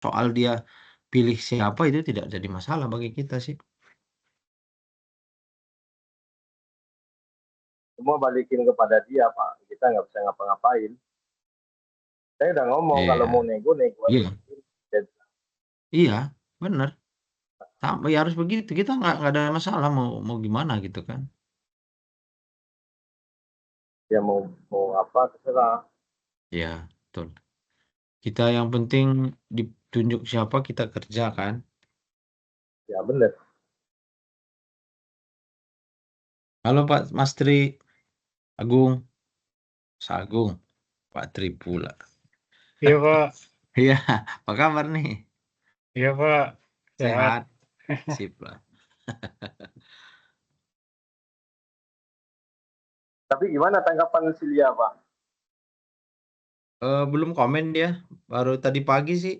soal dia pilih siapa itu tidak jadi masalah bagi kita sih. Semua balikin kepada dia, Pak. Kita nggak bisa ngapa-ngapain. Saya udah ngomong kalau mau Iya, nego aja. iya, iya, benar. Ya harus begitu. Kita nggak ada masalah mau mau gimana gitu kan. Dia mau apa terserah. Ya, betul. Kita yang penting ditunjuk siapa kita kerja kan. Ya bener. Halo Pak Mas Tri, Agung, Sagung, Pak Tri pula. Iya Pak, Iya, apa kabar nih? iya Pak, sehat. Sehat, sip lah. Tapi gimana tanggapan Silia, Pak? Belum komen dia, baru tadi pagi sih.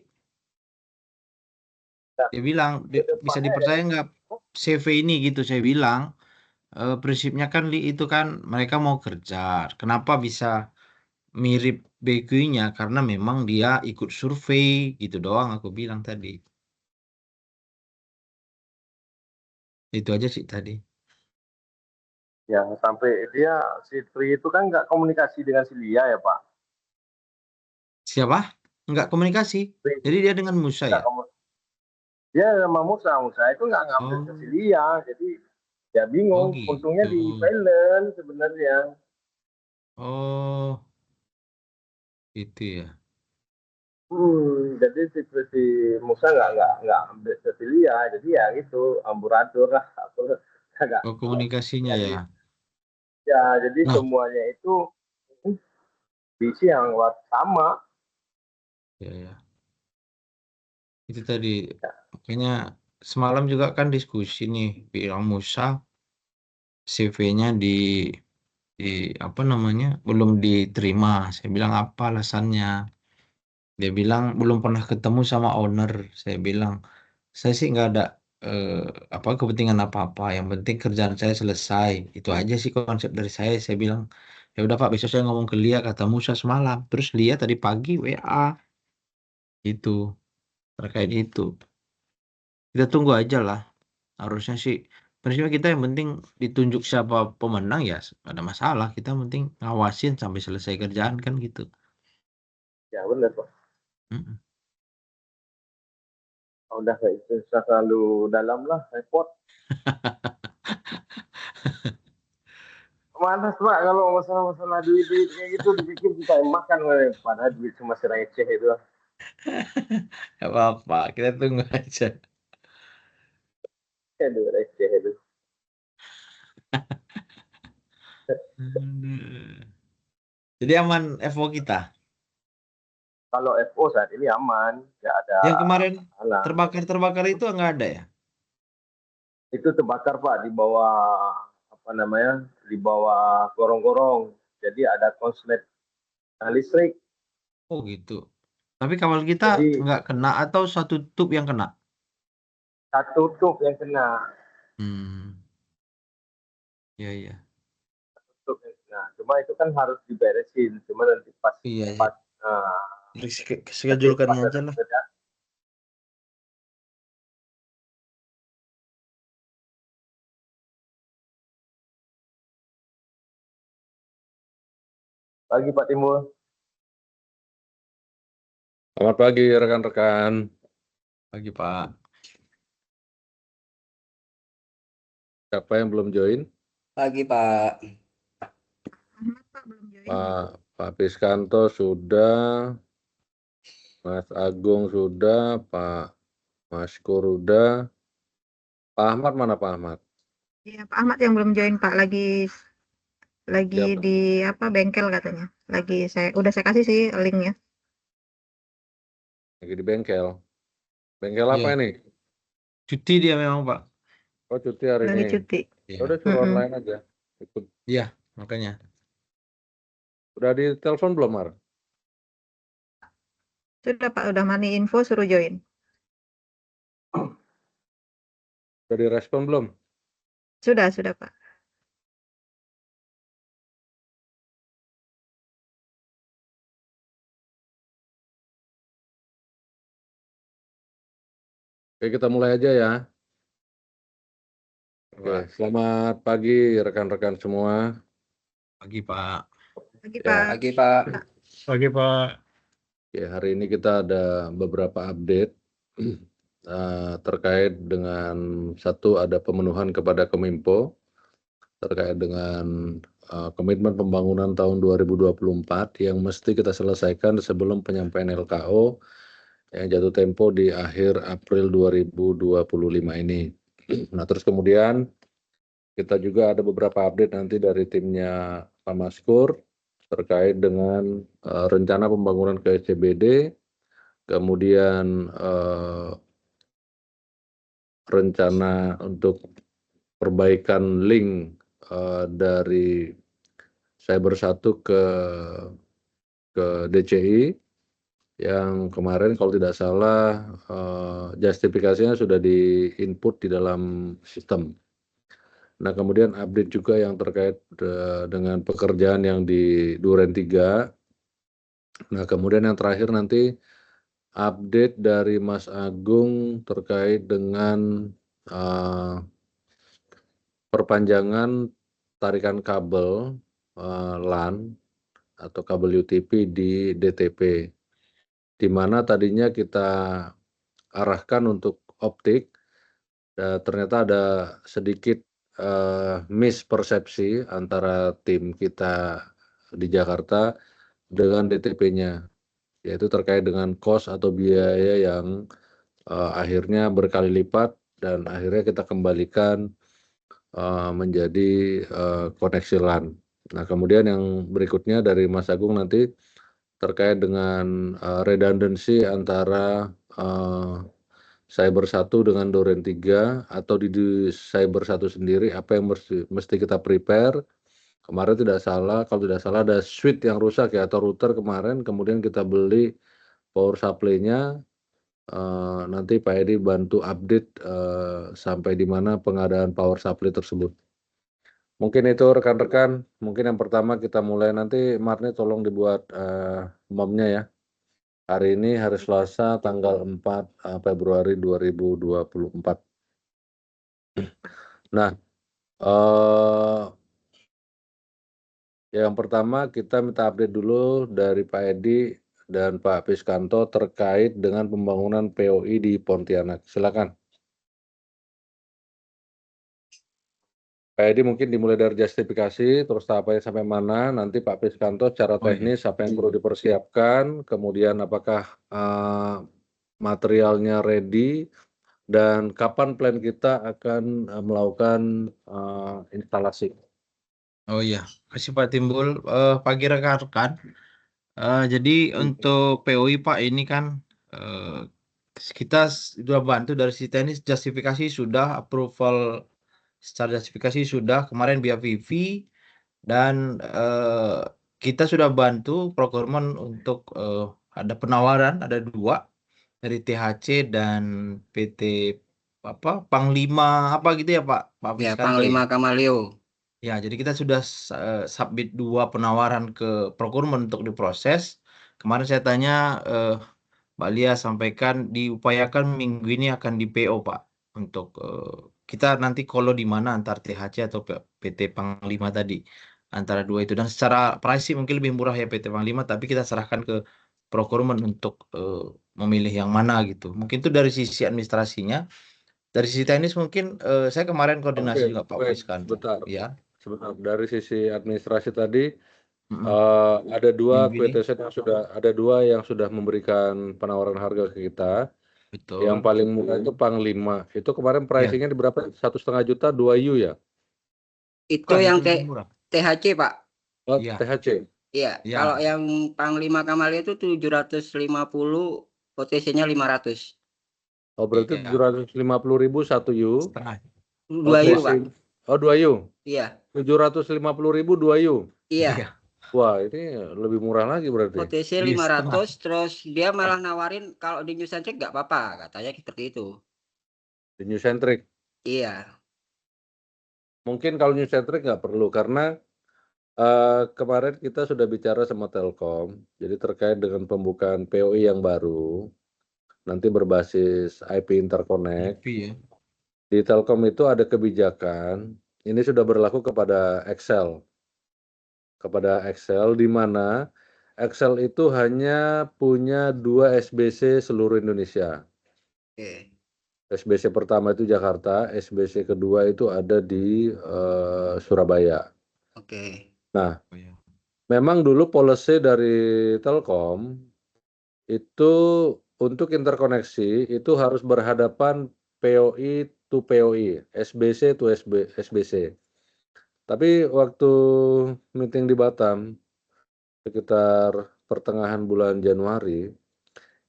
Nah, Dia bilang, ke bisa depannya ya, dipercaya nggak CV ini gitu. Saya bilang, prinsipnya kan itu kan mereka mau kerja. Kenapa bisa mirip BQ-nya? Karena memang dia ikut survei gitu doang. Aku bilang tadi. Itu aja sih tadi. yang sampai dia si Tri itu kan nggak komunikasi dengan Silia ya, Pak? Siapa? Nggak komunikasi. Tri Jadi dia dengan Musa nggak ya? komunikasi. Dia sama Musa itu nggak ngambil ke Oh, Silia, jadi ya oh bingung. Untungnya gitu. di balance sebenarnya. Oh, itu ya. Jadi si Musa nggak ambil ke Silia, jadi ya gitu amburadul lah. Aku agak Oh, komunikasinya jadi ya. ya jadi Nah, semuanya itu visi yang sama. ya ya. Itu tadi. Makanya semalam juga kan diskusi nih, bilang Musa CV-nya di apa namanya belum diterima. Saya bilang apa alasannya? Dia bilang belum pernah ketemu sama owner. Saya bilang saya sih nggak ada eh, apa kepentingan apa-apa. Yang penting kerjaan saya selesai. Itu aja sih konsep dari saya. Saya bilang ya udah Pak besok saya ngomong ke Lia kata Musa semalam. Terus Lia tadi pagi WA itu terkait itu. Kita tunggu aja lah. Harusnya sih prinsipnya kita yang penting ditunjuk siapa pemenang ya nggak ada masalah. Kita yang penting ngawasin sampai selesai kerjaan kan gitu. Ya benar, Pak. Mm-mm. Udah nggak usah terlalu dalam lah, repot. Malas, Pak, kalau masalah-masalah duit-duit kayak gitu dipikir kita yang makan, padahal duit cuma receh itu. Gak apa-apa, kita tunggu aja. Duit receh itu. Aduh. Jadi aman FO kita. Kalau FO saat ini aman, nggak ada Yang kemarin masalah. terbakar-terbakar itu nggak ada ya? Itu terbakar, Pak, di bawah apa namanya, di bawah gorong-gorong. Jadi ada konslet listrik. Oh gitu. Tapi kapal kita Jadi nggak kena atau satu tub yang kena? satu tub yang kena. Hmm, iya iya. Tub yang kena. Cuma itu kan harus diberesin. Cuma nanti pas Iya iya. pas uh, nanti Schedule-kan pas aja ada lah. pekerjaan. Pagi Pak Timbul. Selamat pagi rekan-rekan. Pagi Pak. Siapa yang belum join? Pagi Pak. Ahmad Pak belum join. Pak Piskanto sudah, Mas Agung sudah, Pak Maskur sudah. Pak Ahmad mana Pak Ahmad? Iya Pak Ahmad yang belum join Pak lagi Siapa? di apa bengkel katanya. Udah saya kasih sih linknya. Lagi di bengkel. Bengkel apa Iya. ini? Cuti dia memang Pak. Oh cuti hari Lagi ini. cuti. Iya. Udah suruh Mm-mm. online aja. Ikut. Iya, makanya. Udah di telepon belum Mar? Sudah Pak, udah money info suruh join. Udah direspon belum? Sudah Pak. Oke, kita mulai aja ya. Oke, Pak. selamat pagi rekan-rekan semua. Pagi, Pak. Pagi, Ya. Pak. Pagi Pak. Pagi Pak. Oke, hari ini kita ada beberapa update terkait dengan satu ada pemenuhan kepada Kominfo terkait dengan komitmen pembangunan tahun 2024 yang mesti kita selesaikan sebelum penyampaian LKO yang jatuh tempo di akhir April 2025 ini. Nah, terus kemudian kita juga ada beberapa update nanti dari timnya Pak Maskur terkait dengan rencana pembangunan ke SCBD, kemudian rencana untuk perbaikan link dari Cyber 1 ke DCI yang kemarin kalau tidak salah justifikasinya sudah di-input di dalam sistem. Nah, kemudian update juga yang terkait dengan pekerjaan yang di Duren 3. Nah, kemudian yang terakhir nanti update dari Mas Agung terkait dengan perpanjangan tarikan kabel LAN atau kabel UTP di DTP, di mana tadinya kita arahkan untuk optik, ternyata ada sedikit mispersepsi antara tim kita di Jakarta dengan DTP-nya, yaitu terkait dengan cost atau biaya yang akhirnya berkali lipat dan akhirnya kita kembalikan menjadi koneksi LAN. Nah, kemudian yang berikutnya dari Mas Agung nanti terkait dengan redundancy antara Cyber 1 dengan Duren 3 atau di Cyber 1 sendiri apa yang mesti kita prepare. Kemarin kalau tidak salah ada switch yang rusak ya atau router kemarin, kemudian kita beli power supply-nya. Nanti Pak Edi bantu update sampai di mana pengadaan power supply tersebut. Mungkin itu rekan-rekan, mungkin yang pertama kita mulai nanti Marni tolong dibuat mapnya ya. Hari ini hari Selasa tanggal 4 Februari 2024. Nah, yang pertama kita minta update dulu dari Pak Edi dan Pak Piskanto terkait dengan pembangunan POI di Pontianak. Silakan. Pak Edi mungkin dimulai dari justifikasi, terus tahapannya sampai mana, nanti Pak Piskanto secara teknis apa yang perlu dipersiapkan, kemudian apakah materialnya ready, dan kapan plan kita akan melakukan instalasi. Oh iya, kasih Pak Timbul. Pagi rekan-rekan. Jadi untuk POI Pak ini kan kita sudah bantu dari si teknis, justifikasi sudah, approval secara justifikasi sudah kemarin via Vivi, dan kita sudah bantu procurement untuk ada penawaran, ada 2 dari THC dan PT Panglima apa gitu ya Pak Ya, Fiskanto Panglima ya. Kamalio. Ya, jadi kita sudah submit 2 penawaran ke procurement untuk diproses. Kemarin saya tanya Mbak Lia sampaikan diupayakan minggu ini akan di PO Pak, untuk kita nanti kalau di mana antar THC atau PT Panglima tadi, antara 2 itu, dan secara pricing mungkin lebih murah ya PT Panglima, tapi kita serahkan ke procurement untuk memilih yang mana gitu. Mungkin itu dari sisi administrasinya. Dari sisi teknis mungkin saya kemarin koordinasi juga Pak Fiskanto. Sebentar, dari sisi administrasi tadi Mm-mm. ada 2 Minggu ini. QTZ yang sudah memberikan penawaran harga ke kita. Betul. Yang paling murah itu Panglima. Itu kemarin pricingnya di berapa? 1,5 juta 2 U ya? Itu Bukan, yang itu lebih murah. THC, Pak. Oh, Iya. THC. Iya, Iya. kalau yang Panglima Kamalio itu 750, OTC-nya 500. Oh, berarti Iya. 750.000 1 U. Setengah. 2 U, Pak. Oh, 2 U. Iya. 750.000 2 U. Iya. Wah, ini lebih murah lagi berarti. OTC 500, terus dia malah nawarin kalau di New Centric nggak apa-apa, katanya seperti itu. Di New Centric. Iya. Mungkin kalau New Centric nggak perlu karena kemarin kita sudah bicara sama Telkom, jadi terkait dengan pembukaan POI yang baru. nanti berbasis IP interconnect. IP ya. Di Telkom itu ada kebijakan, ini sudah berlaku kepada Excel. Kepada Excel, di mana Excel itu hanya punya 2 SBC seluruh Indonesia. Oke. SBC pertama itu Jakarta, SBC kedua itu ada di Surabaya. Oke. Nah, Oh, ya. memang dulu policy dari Telkom itu untuk interkoneksi itu harus berhadapan POI to POI, SBC to SBC. Tapi waktu meeting di Batam sekitar pertengahan bulan Januari,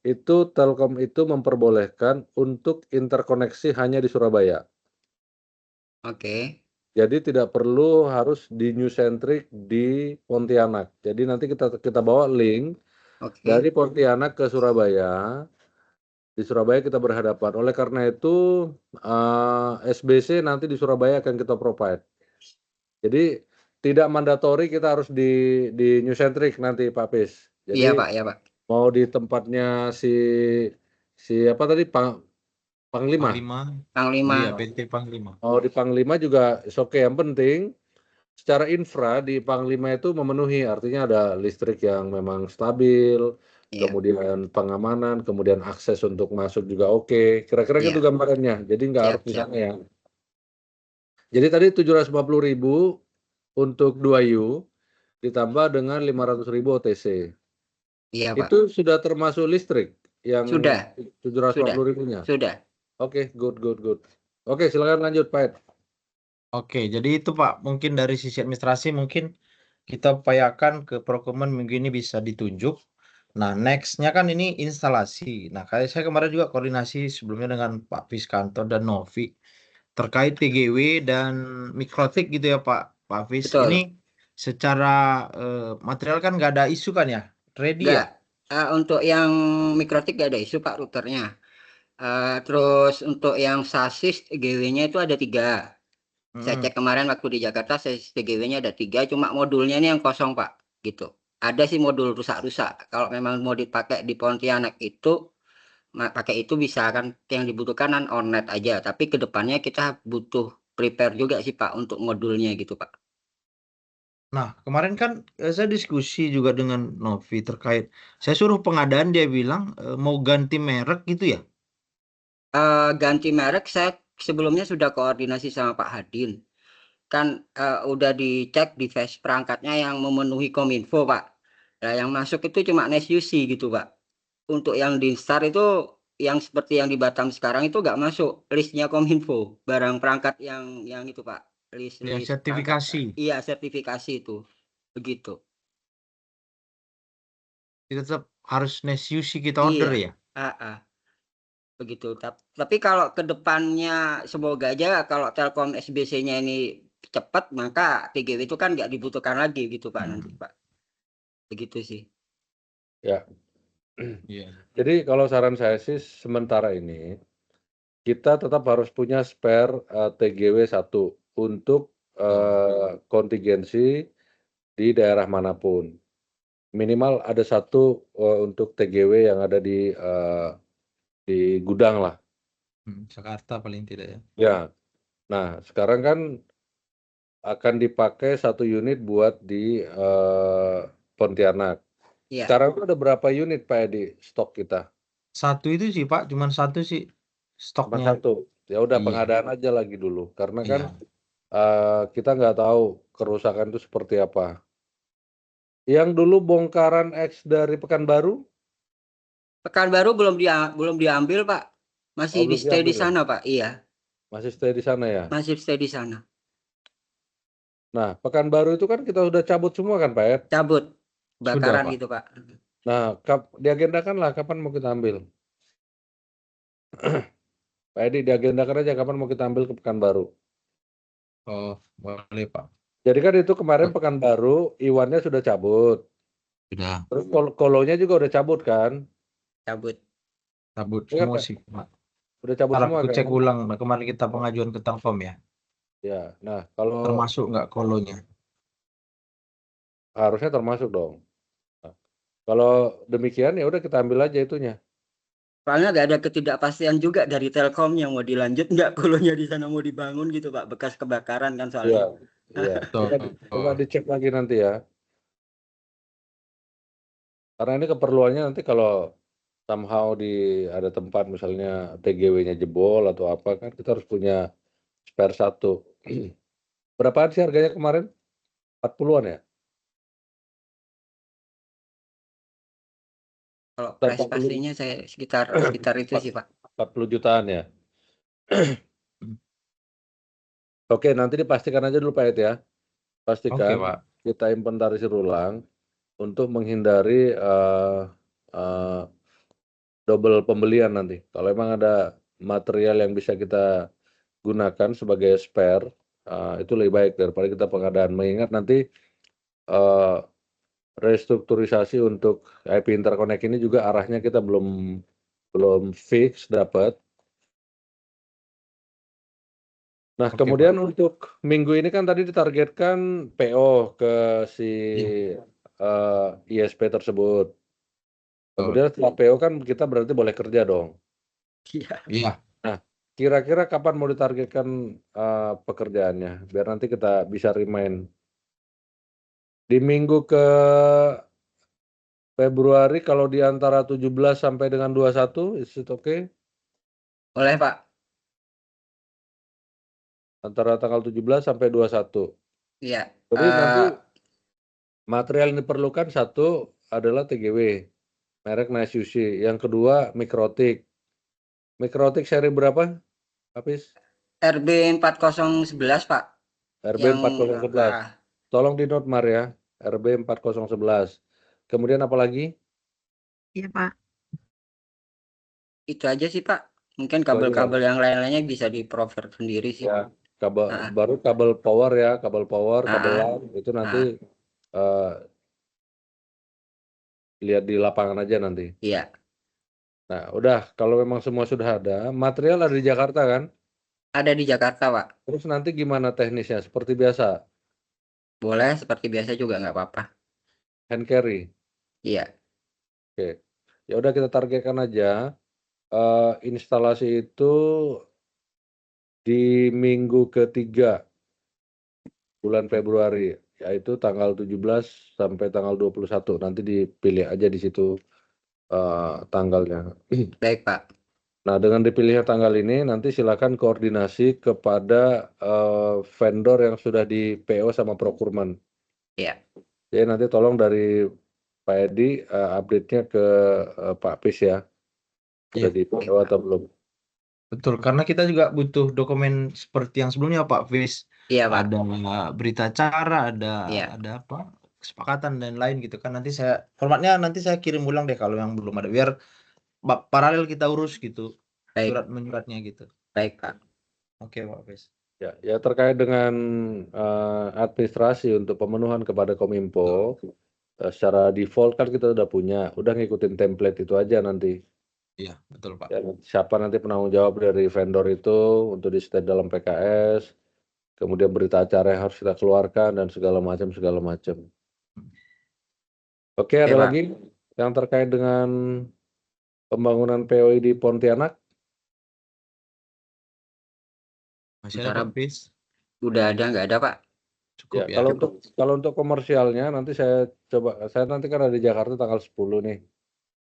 itu Telkom itu memperbolehkan untuk interkoneksi hanya di Surabaya. Oke. Jadi tidak perlu harus di New Centric di Pontianak. Jadi nanti kita bawa link Oke. dari Pontianak ke Surabaya. Di Surabaya kita berhadapan. Oleh karena itu SBC nanti di Surabaya akan kita provide. Jadi tidak mandatori kita harus di New Centric nanti Pak Pis. Iya Jadi Pak, ya Pak. mau di tempatnya si apa tadi Panglima. Panglima. Iya, PT Panglima. Mau di Panglima juga oke. Yang penting secara infra di Panglima itu memenuhi, artinya ada listrik yang memang stabil, Iya. kemudian pengamanan, kemudian akses untuk masuk juga oke. Kira-kira gitu Iya. gambarannya. Jadi nggak Siap, harus di siap. sana ya. Jadi tadi 750.000 untuk 2U ditambah dengan 500.000 OTC. Iya Pak. Itu sudah termasuk listrik yang Sudah. 750.000-nya. Sudah. Oke, good. Oke, silakan lanjut Pak Ed. Oke, jadi itu Pak, mungkin dari sisi administrasi mungkin kita upayakan ke Prokumen minggu ini bisa ditunjuk. Nah, next-nya kan ini instalasi. Nah, kayak saya kemarin juga koordinasi sebelumnya dengan Pak Fiskanto dan Novi terkait TGW dan mikrotik gitu ya Pak Fis. Betul. Ini secara material kan nggak ada isu kan ya? Ready ya? Enggak. Untuk yang mikrotik nggak ada isu Pak routernya. Terus untuk yang sasis TGW-nya itu ada 3. Saya cek kemarin waktu di Jakarta, sasis TGW-nya ada 3, cuma modulnya ini yang kosong Pak. Gitu. Ada sih modul rusak-rusak. Kalau memang mau dipakai di Pontianak itu, pakai itu bisa kan, yang dibutuhkan kan on-net aja. Tapi kedepannya kita butuh prepare juga sih Pak untuk modulnya gitu Pak. Nah, kemarin kan saya diskusi juga dengan Novi terkait, saya suruh pengadaan dia bilang mau ganti merek gitu ya? Ganti merek saya sebelumnya sudah koordinasi sama Pak Hadin. Kan udah dicek device perangkatnya yang memenuhi Kominfo Pak. Nah, yang masuk itu cuma NES-UC gitu Pak. Untuk yang di Instar itu yang seperti yang di Batam sekarang itu nggak masuk listnya Kominfo. Barang perangkat yang itu Pak. List Yang perangkat. sertifikasi. Iya, sertifikasi itu. Begitu. Kita tetap harus NES-UC kita order Iya. ya? Begitu. Tapi kalau ke depannya semoga aja kalau Telkom SBC-nya ini cepat, maka TGW itu kan nggak dibutuhkan lagi gitu Pak nanti Pak. Begitu sih. Ya. Iya. Jadi kalau saran saya sih sementara ini kita tetap harus punya spare TGW 1 untuk kontingensi di daerah manapun. Minimal ada 1 untuk TGW yang ada di gudang lah. Jakarta paling tidak ya. Ya. Nah, sekarang kan akan dipakai 1 unit buat di Pontianak. Iya. Sekarang itu ada berapa unit Pak Edi stok kita? 1 itu sih Pak, cuman 1 sih Cuma stoknya. 1. Ya udah Iya. pengadaan aja lagi dulu karena kan Iya. kita nggak tahu kerusakan itu seperti apa. Yang dulu bongkaran X dari Pekanbaru? Pekanbaru belum diambil Pak. Masih belum di stay di diambil ya? sana Pak. Iya. Masih stay di sana ya? Masih stay di sana. Nah, Pekanbaru itu kan kita udah cabut semua kan Pak Ed? Cabut. Bakaran Pak. gitu Pak. Nah, diagendakan lah kapan mau kita ambil. Pak Edi diagendakan aja kapan mau kita ambil ke Pekanbaru. Oh, boleh Pak. Jadi kan itu kemarin Pekanbaru, Iwannya sudah cabut. Sudah. Terus kolonya juga udah cabut kan? Cabut. Cabut Iya, semua Pak. sih Pak. Udah cabut Harap semua aku kan? cek ulang. Nah, kemarin kita pengajuan ke Telkom ya. Ya, nah kalau Termasuk nggak kolonya? harusnya termasuk dong. Nah, kalau demikian ya udah kita ambil aja itunya. Soalnya nggak ada ketidakpastian juga dari Telkom yang mau dilanjut nggak kolonya di sana mau dibangun gitu Pak, bekas kebakaran kan Iya, soalnya. iya. Coba dicek lagi nanti ya. Karena ini keperluannya nanti kalau somehow ada tempat misalnya TGW-nya jebol atau apa kan kita harus punya spare satu. Berapaan sih harganya kemarin? 40-an ya? Kalau Sekitar price 40, pastinya saya sekitar itu sih Pak. 40 jutaan ya. Oke, nanti dipastikan aja dulu Pak Ed ya. Oke, Pastikan Pak. kita inventarisir ulang untuk menghindari double pembelian nanti. Kalau emang ada material yang bisa kita gunakan sebagai spare, itu lebih baik daripada kita pengadaan. Mengingat nanti restrukturisasi untuk IP interconnect ini juga arahnya kita belum fix dapat. Nah, Oke, kemudian untuk minggu ini kan tadi ditargetkan PO ke si ISP tersebut. Kemudian setelah PO kan kita berarti boleh kerja dong. Iya. Iya. Nah, kira-kira kapan mau ditargetkan pekerjaannya? Biar nanti kita bisa remind. Di minggu ke Februari kalau di antara 17 sampai dengan 21, is it okay? Boleh Pak. Antara tanggal 17 sampai 21. Iya. Jadi nanti material yang diperlukan satu adalah TGW, merek Nice UC. Yang kedua Mikrotik. Mikrotik seri berapa, Hafiz? RB 4011 Pak. RB Yang 4011. Tolong di note Mar ya, RB 4011. Kemudian apa lagi? Iya, Pak. itu aja sih Pak. Mungkin Itu aja, kabel-kabel yang lain-lainnya bisa di-provide sendiri sih. Ya, Ah. baru kabel power ya, kabel power, kabel Ah. LAN itu nanti lihat di lapangan aja nanti. Iya. Nah, udah kalau memang semua sudah ada, material ada di Jakarta kan? Ada di Jakarta Pak. Terus nanti gimana teknisnya? Seperti biasa, Boleh seperti biasa juga nggak apa-apa. hand carry. Iya. Oke. Ya udah kita targetkan aja instalasi itu di minggu ketiga bulan Februari, yaitu tanggal 17 sampai tanggal 21. Nanti dipilih aja di situ tanggalnya. Baik Pak. Nah, dengan dipilihnya tanggal ini, nanti silakan koordinasi kepada vendor yang sudah di PO sama procurement. Iya. Jadi nanti tolong dari Pak Edi update-nya ke Pak Pis ya. Sudah Iya. di PO atau belum? Betul, karena kita juga butuh dokumen seperti yang sebelumnya Pak Fis. Iya Pak. Ada berita acara, Iya. ada apa? Kesepakatan dan lain gitu kan. Formatnya nanti saya kirim ulang deh kalau yang belum ada, biar paralel kita urus gitu. Baik. Surat menyuratnya gitu. Baik Pak. Oke, Pak Fis. Ya terkait dengan administrasi untuk pemenuhan kepada Kominfo, secara default kan kita udah ngikutin template itu aja nanti. Iya, betul Pak. Ya, siapa nanti penanggung jawab dari vendor itu untuk di state dalam PKS, kemudian berita acara yang harus kita keluarkan dan segala macam. Oke, ada Pak. lagi yang terkait dengan pembangunan POI di Pontianak? Masih ada Pak Fis? Udah ada nggak ada Pak? Cukup Ya, ya. kalau untuk komersialnya nanti saya nanti kan ada di Jakarta tanggal 10 nih.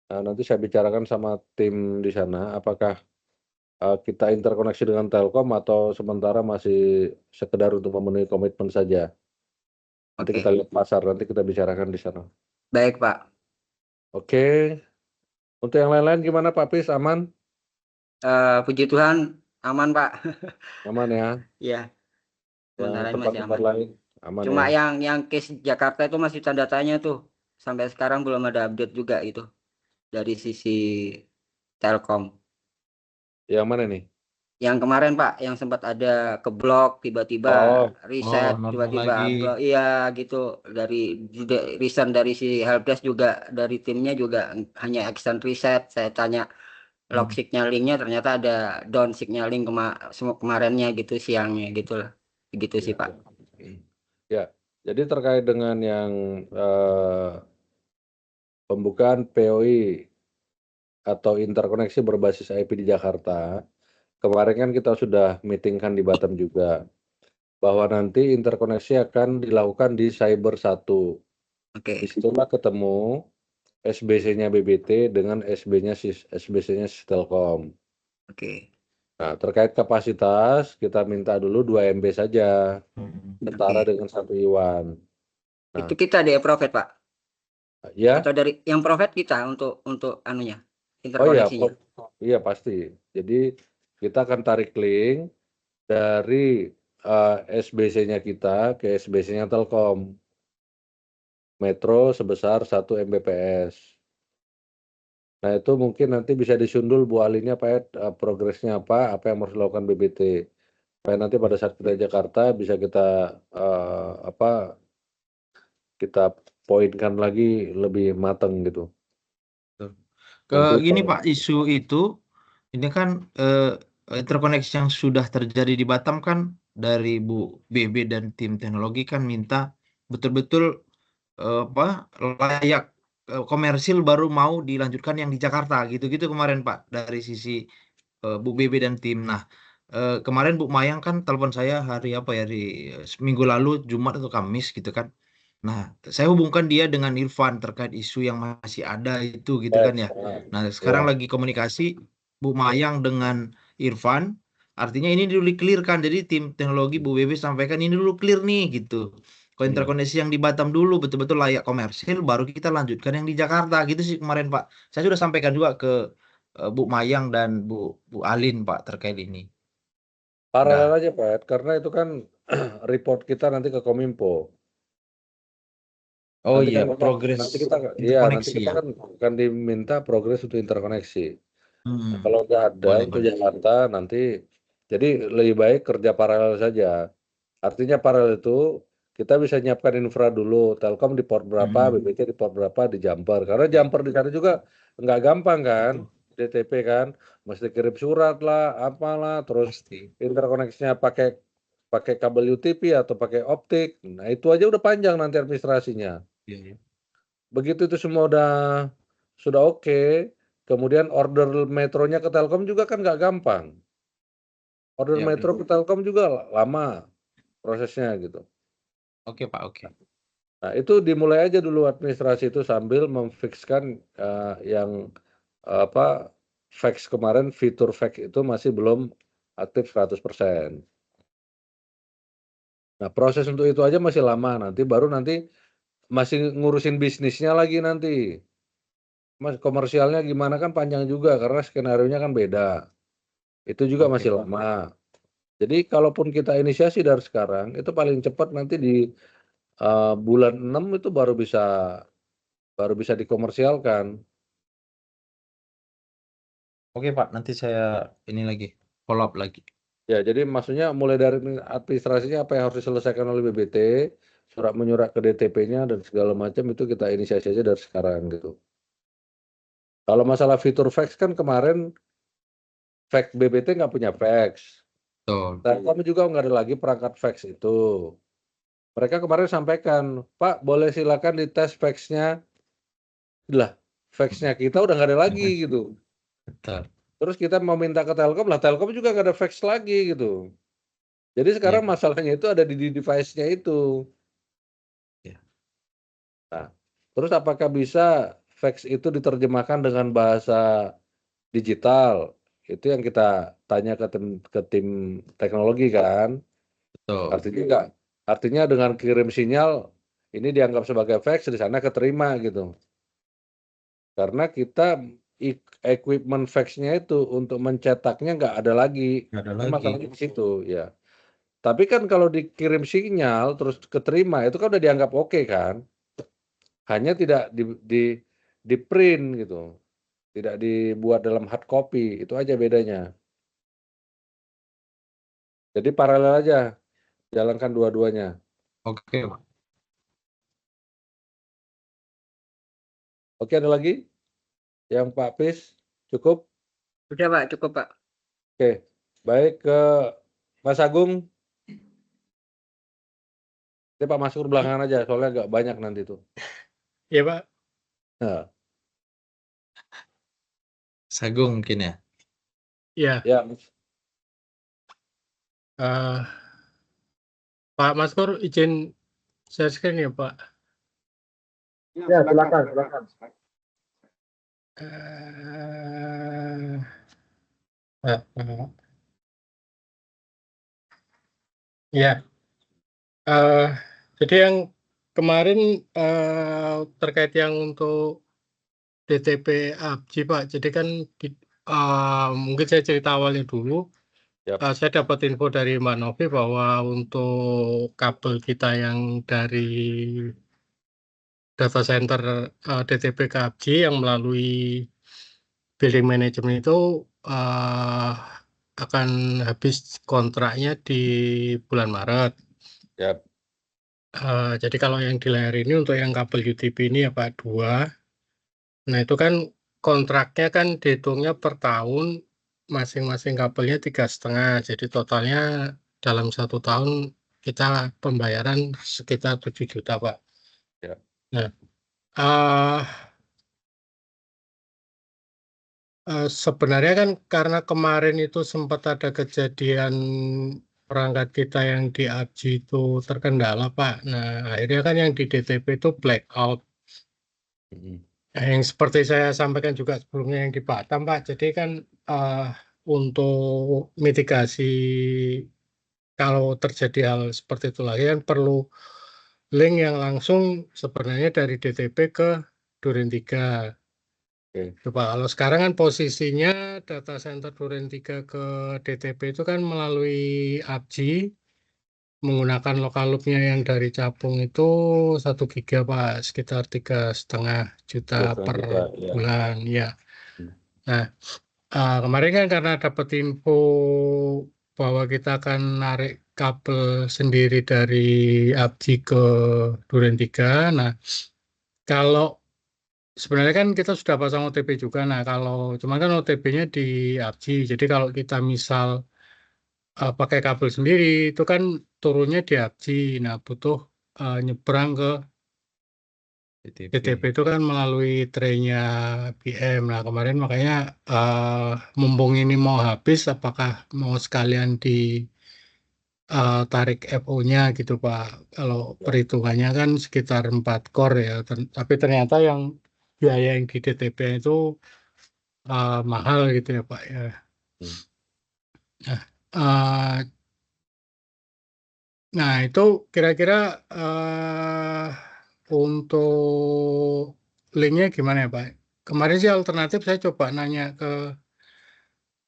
Nah, nanti saya bicarakan sama tim di sana apakah kita interkoneksi dengan Telkom atau sementara masih sekedar untuk memenuhi komitmen saja. Nanti Oke. kita lihat pasar, nanti kita bicarakan di sana. Baik Pak. Oke. Untuk yang lain-lain gimana Pak Pis, aman? Puji Tuhan aman Pak. Aman ya. Iya. Yang Sementara masih tempat-tempat aman. lain aman Cuma ya. yang case Jakarta itu masih tanda tanya tuh. Sampai sekarang belum ada update juga itu dari sisi Telkom. Yang mana nih? Yang kemarin Pak, yang sempat ada keblok tiba-tiba reset, normal tiba-tiba lagi. upload. Iya gitu. Dari reason dari si helpdesk juga, dari timnya juga hanya extend reset. Saya tanya log signalingnya, ternyata ada down signaling kemarinnya gitu, siangnya gitu lah. Begitu sih Pak. Ya, jadi terkait dengan yang pembukaan POI atau interkoneksi berbasis IP di Jakarta, kemarin kan kita sudah meetingkan di Batam juga, bahwa nanti interkoneksi akan dilakukan di Cyber 1. Oke. Disitulah ketemu SBC-nya BBT dengan SBC-nya Telkom. Oke. Nah, terkait kapasitas, kita minta dulu 2 MB saja, setara Oke. dengan 1 Iwan. Nah, Itu kita di approve Pak? ya, Atau dari yang profit kita untuk anunya, oh iya, interkoneksinya? iya pasti. Jadi kita akan tarik link dari SBC-nya kita ke SBC-nya Telkom. Metro sebesar 1 Mbps. Nah, itu mungkin nanti bisa disundul Bu Alinya Pak Ed, progresnya apa yang harus dilakukan BBT. Supaya nanti pada saat kita di Jakarta bisa kita kita poinkan lagi lebih matang gitu. Nanti Gini Pak, isu itu ini kan interkoneksi yang sudah terjadi di Batam kan dari Bu BB dan tim teknologi kan minta betul-betul layak komersil baru mau dilanjutkan yang di Jakarta gitu-gitu kemarin Pak dari sisi Bu BB dan tim. Nah, kemarin Bu Mayang kan telepon saya hari apa ya di minggu lalu Jumat atau Kamis gitu kan. Nah, saya hubungkan dia dengan Irfan terkait isu yang masih ada itu gitu kan ya. Nah, sekarang lagi komunikasi Bu Mayang dengan Irfan. Artinya ini dulu clear-kan. Jadi tim teknologi Bu BB sampaikan ini dulu clear nih gitu. Kalau interkoneksi yang di Batam dulu betul-betul layak komersil, baru kita lanjutkan yang di Jakarta gitu sih kemarin Pak. Saya sudah sampaikan juga ke Bu Mayang dan Bu Alin Pak terkait ini. Paralel Udah. aja Pak Ed, karena itu kan report kita nanti ke Kominfo. Oh Nanti iya, kan progres nanti kita interkoneksi ya. kan akan diminta progres untuk interkoneksi. Nah, kalau nggak ada Boleh, untuk boleh. Jakarta nanti, jadi lebih baik kerja paralel saja. Artinya paralel itu kita bisa nyiapkan infra dulu, Telkom di port berapa, BBT di port berapa, di jumper. Karena jumper di sana juga nggak gampang kan, DTP kan, mesti kirim surat lah, apalah, terus Pasti. interkoneksinya pakai kabel UTP atau pakai optik. Nah, itu aja udah panjang nanti administrasinya. Iya, iya. Begitu itu semua sudah oke, kemudian order metronya ke Telkom juga kan nggak gampang. Order Iya, metro ke Telkom juga lama prosesnya gitu. Oke Pak, oke. Nah, itu dimulai aja dulu administrasi itu sambil memfikskan yang fax kemarin, fitur fax itu masih belum aktif 100%. Nah, proses untuk itu aja masih lama, baru nanti masih ngurusin bisnisnya lagi nanti. Mas, komersialnya gimana kan panjang juga karena skenarionya kan beda. Itu juga Oke. masih lama. Jadi kalaupun kita inisiasi dari sekarang, itu paling cepat nanti di bulan 6 itu baru bisa dikomersialkan. Oke Pak, nanti saya ini lagi follow up lagi. Ya, jadi maksudnya mulai dari administrasinya apa yang harus diselesaikan oleh BBT, surat menyurat ke DTP-nya dan segala macam itu kita inisiasi aja dari sekarang gitu. Kalau masalah fitur fax kan kemarin fax BBT nggak punya fax. Betul. Telkom juga nggak ada lagi perangkat fax itu. Mereka kemarin sampaikan, Pak boleh silakan dites fax-nya. Lah, fax-nya kita udah nggak ada lagi gitu. Betul. Terus kita mau minta ke Telkom, lah Telkom juga nggak ada fax lagi gitu. Jadi sekarang Iya. masalahnya itu ada di device-nya itu. Iya. Nah, terus apakah bisa fax itu diterjemahkan dengan bahasa digital? Itu yang kita tanya ke tim teknologi kan. Betul. Artinya dengan kirim sinyal ini dianggap sebagai fax, di sana keterima gitu. Karena kita equipment fax-nya itu untuk mencetaknya nggak ada lagi. Nggak ada Ini lagi. masalahnya di situ ya. Tapi kan kalau dikirim sinyal terus keterima itu kan udah dianggap oke kan. Hanya tidak di print gitu. Tidak dibuat dalam hard copy, itu aja bedanya. Jadi paralel aja, jalankan dua-duanya. Oke Pak. Oke, ada lagi? Yang Pak Pis, cukup? Sudah Pak, cukup Pak. Oke, baik ke Mas Agung. Ini Pak Maskur belakangan aja, soalnya agak banyak nanti tuh. Iya Pak. Nah, Sagung mungkin ya. Ya, Ya, Pak Maskor izin share screen ya Pak. Ya, silakan. Eh, eh, eh, ya, jadi yang kemarin terkait yang untuk DTP ABJI Pak. Jadi kan mungkin saya cerita awalnya dulu. Yap. Saya dapat info dari Mbak Novi bahwa untuk kabel kita yang dari data center DTP ke ABJI yang melalui building management itu akan habis kontraknya di bulan Maret. Yap. Jadi kalau yang di layar ini untuk yang kabel UTP ini ya Pak 2. Nah itu kan kontraknya kan dihitungnya per tahun, masing-masing kabelnya 3,5. Jadi totalnya dalam 1 tahun kita pembayaran sekitar 7 juta Pak. Ya. Nah, sebenarnya kan karena kemarin itu sempat ada kejadian perangkat kita yang di ABJI itu terkendala Pak. Nah akhirnya kan yang di DTP itu blackout. Mhm. Nah, yang seperti saya sampaikan juga sebelumnya yang di Batam Pak. Jadi kan untuk mitigasi kalau terjadi hal seperti itu lagi kan perlu link yang langsung sebenarnya dari DTP ke Duren 3. Oke. Coba kalau sekarang kan posisinya data center Duren 3 ke DTP itu kan melalui ABJI menggunakan lokal loopnya yang dari Capung itu 1 giga Pak, sekitar 3,5 juta 3,5 per juta, ya. bulan ya. Hmm. Nah kemarin kan karena dapat info bahwa kita akan narik kabel sendiri dari ABJI ke Duren 3. Nah kalau sebenarnya kan kita sudah pasang OTP juga. Nah, kalau cuman kan OTP-nya di ABJI. Jadi kalau kita misal pakai kabel sendiri, itu kan turunnya di ABJI. Nah, butuh nyebrang ke DTP itu kan melalui traynya BM. Nah, kemarin makanya mumpung ini mau habis, apakah mau sekalian di tarik FO-nya gitu, Pak. Kalau perhitungannya kan sekitar 4 core ya. Tapi ternyata yang biaya yang di DTP itu mahal gitu ya Pak ya. Hmm. Uh, nah itu kira-kira untuk linknya gimana ya Pak? Kemarin sih alternatif saya coba nanya ke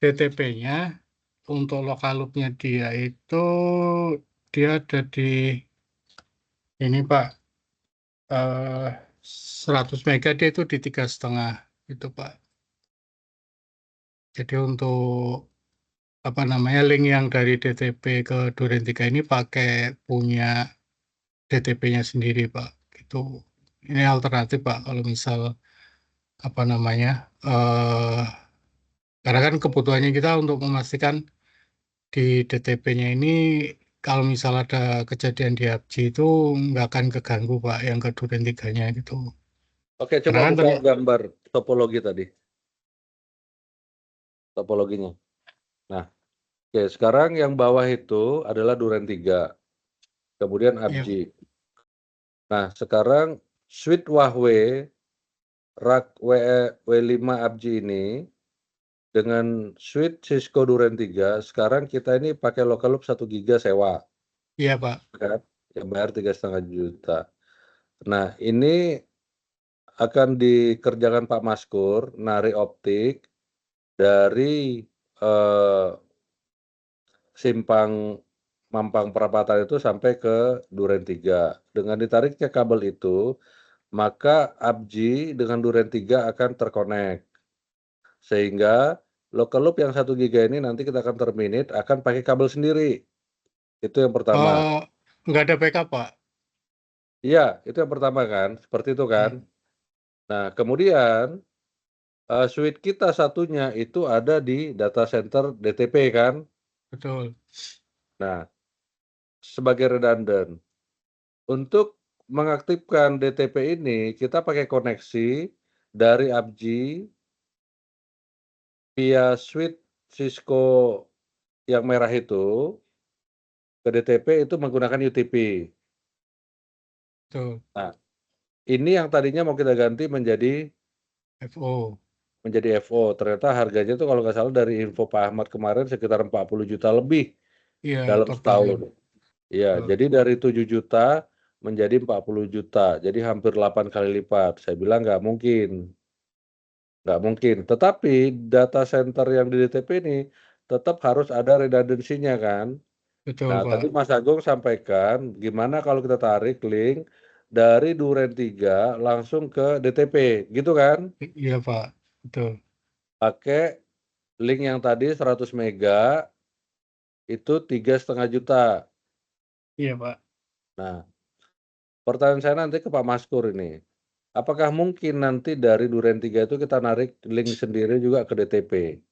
DTP-nya untuk lokal loop-nya dia itu dia ada di ini Pak 100 mega dia itu di 3,5 itu Pak. Jadi untuk apa namanya link yang dari DTP ke Duren 3 ini pakai punya DTP-nya sendiri Pak. Gitu. Ini alternatif Pak kalau misal apa namanya karena kan kebutuhannya kita untuk memastikan di DTP-nya ini kalau misal ada kejadian di ABJI itu nggak akan keganggu Pak yang ke Duren 3-nya gitu. Oke, coba Karena kan buka gambar topologi tadi. Topologinya. Nah, oke, sekarang yang bawah itu adalah Duren 3. Kemudian ABJI. Nah, sekarang suite Huawei rak W5 ABJI ini dengan suite Cisco Duren 3, sekarang kita ini pakai local loop 1 giga sewa. Iya Pak. Kan? Yang bayar 3,5 juta. Nah, ini akan dikerjakan Pak Maskur, narik optik dari simpang Mampang Perapatan itu sampai ke Duren 3. Dengan ditariknya kabel itu, maka ABJI dengan Duren 3 akan terkonek. Sehingga local loop yang 1 giga ini nanti kita akan terminate akan pakai kabel sendiri. Itu yang pertama. Nggak ada backup Pak. Iya, itu yang pertama kan, seperti itu kan. Nah, kemudian suite kita satunya itu ada di data center DTP kan. Betul. Nah, sebagai redundant, untuk mengaktifkan DTP ini kita pakai koneksi dari ABJI via switch Cisco yang merah itu ke DTP itu menggunakan UTP. Betul. Nah, ini yang tadinya mau kita ganti menjadi FO. FO. Ternyata harganya itu kalau nggak salah dari info Pak Ahmad kemarin sekitar 40 juta lebih Iya, dalam per tahun. setahun. Iya, Betul. jadi dari 7 juta menjadi 40 juta. Jadi hampir 8 kali lipat. Saya bilang nggak mungkin. Nggak mungkin. Tetapi data center yang di DTP ini tetap harus ada redundancy-nya kan. Betul, Nah, Pak. tadi Mas Agung sampaikan gimana kalau kita tarik link dari Duren 3 langsung ke DTP, gitu kan? Iya, Pak. Betul. Pakai link yang tadi 100 mega itu 3,5 juta. Iya, Pak. Nah, pertanyaan saya nanti ke Pak Maskur ini. Apakah mungkin nanti dari Duren 3 itu kita narik link sendiri juga ke DTP?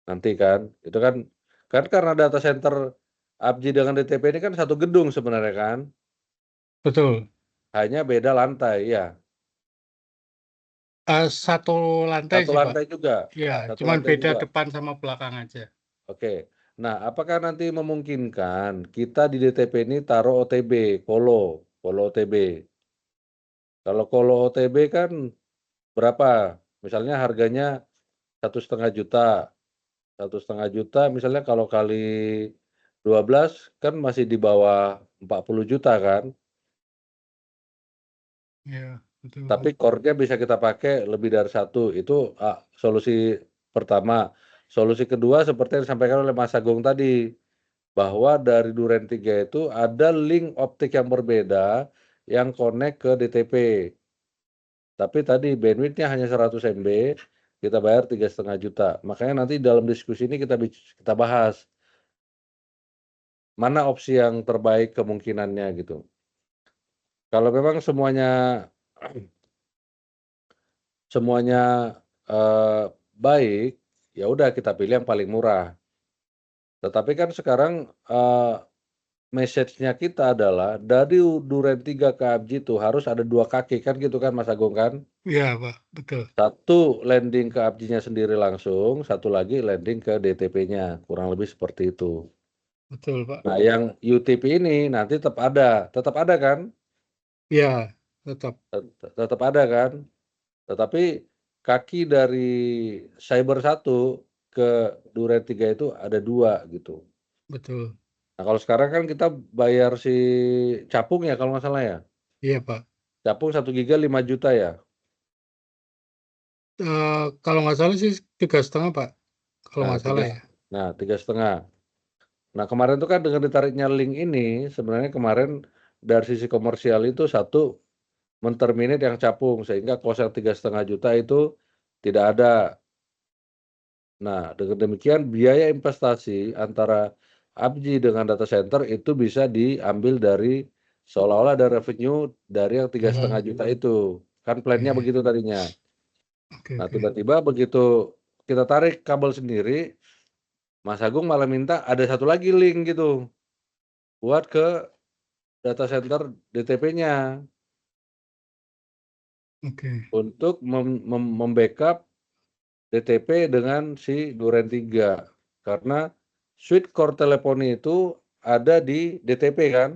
Nanti kan, itu kan karena data center ABJI dengan DTP ini kan satu gedung sebenarnya kan, Betul. hanya beda lantai ya, Satu lantai satu sih, Pak. lantai juga, Iya, satu cuman lantai beda juga. depan sama belakang aja. Oke, nah apakah nanti memungkinkan kita di DTP ini taruh OTB, kolo OTB. Kalau kolo OTB kan berapa? Misalnya harganya 1,5 juta, 1,5 juta misalnya kalau kali 12 kan masih di bawah 40 juta kan, Iya, betul, Pak. tapi core-nya bisa kita pakai lebih dari satu, itu solusi pertama. Solusi kedua seperti yang disampaikan oleh Mas Agung tadi, bahwa dari Duren 3 itu ada link optik yang berbeda yang connect ke DTP. Tapi tadi bandwidth-nya hanya 100 MB, kita bayar 3,5 juta. Makanya nanti dalam diskusi ini kita bahas mana opsi yang terbaik kemungkinannya gitu. Kalau memang semuanya baik, ya udah kita pilih yang paling murah. Tetapi kan sekarang message-nya kita adalah dari Duren 3 ke ABJI itu harus ada 2 kaki kan gitu kan Mas Agung kan? Iya, Pak. Betul. Satu landing ke ABJI-nya sendiri langsung, satu lagi landing ke DTP-nya, kurang lebih seperti itu. Betul, Pak. Nah, yang UTP ini nanti tetap ada kan? Iya, tetap. Tetap ada kan? Tetapi kaki dari Cyber 1 ke Duren 3 itu ada 2 gitu. Betul. Nah, kalau sekarang kan kita bayar si capung ya kalau nggak salah ya. Iya, Pak. Capung 1 giga 5 juta ya. Kalau nggak salah sih 3,5, Pak. Kalau Nah, nggak salah ya. Nah, 3,5. Nah, kemarin itu kan dengan ditariknya link ini, sebenarnya kemarin dari sisi komersial itu satu menterminate yang capung sehingga cost yang 3,5 juta itu tidak ada. Nah, dengan demikian biaya investasi antara ABJI dengan data center itu bisa diambil dari seolah-olah ada revenue dari yang 3,5 juta itu. Kan plannya Oke. begitu tadinya. Oke, Nah, oke. tiba-tiba begitu kita tarik kabel sendiri, Mas Agung malah minta ada satu lagi link gitu buat ke data center DTP-nya Oke. untuk membackup DTP dengan si Duren 3. Karena switch core teleponi itu ada di DTP kan,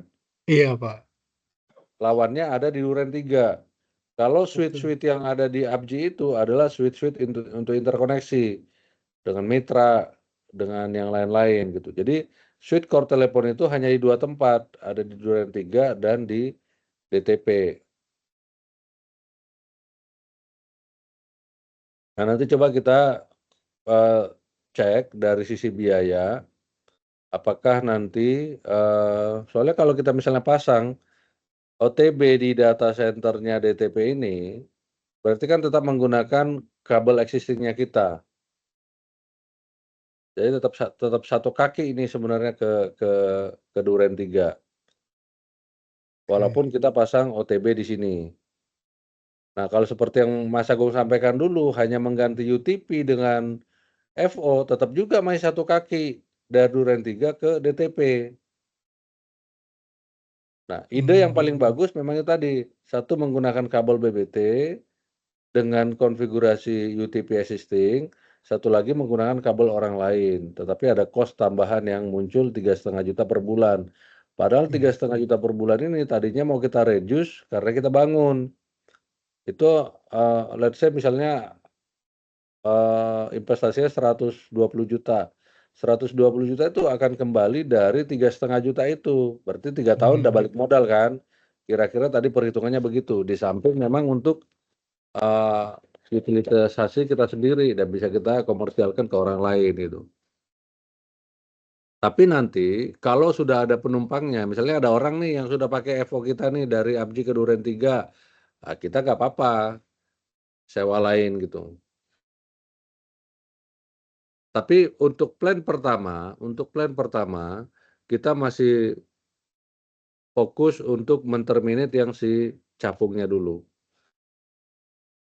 Iya, Pak. lawannya ada di Duren 3. Kalau Betul. switch-switch yang ada di ABJI itu adalah switch-switch untuk interkoneksi dengan mitra, dengan yang lain-lain gitu. Jadi switch core telepon itu hanya di 2 tempat, ada di Duren 3 dan di DTP. Nah, nanti coba kita cek dari sisi biaya, apakah nanti soalnya kalau kita misalnya pasang OTB di data centernya DTP ini, berarti kan tetap menggunakan kabel existing-nya kita. Jadi tetap satu kaki ini sebenarnya ke Duren 3. Walaupun kita pasang OTB di sini. Nah, kalau seperti yang Mas Agung sampaikan dulu, hanya mengganti UTP dengan FO, tetap juga masih satu kaki dari Duren 3 ke DTP. Nah, ide yang paling bagus memang itu tadi, satu menggunakan kabel BBT, dengan konfigurasi UTP existing, satu lagi menggunakan kabel orang lain, tetapi ada cost tambahan yang muncul 3,5 juta per bulan. Padahal 3,5 juta per bulan ini tadinya mau kita reduce karena kita bangun. Itu let's say misalnya investasinya 120 juta. 120 juta itu akan kembali dari 3,5 juta itu. Berarti 3 tahun udah balik modal kan. Kira-kira tadi perhitungannya begitu. Di samping memang untuk utilisasi kita sendiri dan bisa kita komersialkan ke orang lain gitu. Tapi nanti kalau sudah ada penumpangnya, misalnya ada orang nih yang sudah pakai Evo kita nih dari Abji ke Duren 3, kita nggak apa-apa sewa lain gitu. Tapi untuk plan pertama kita masih fokus untuk men-terminate yang si capungnya dulu.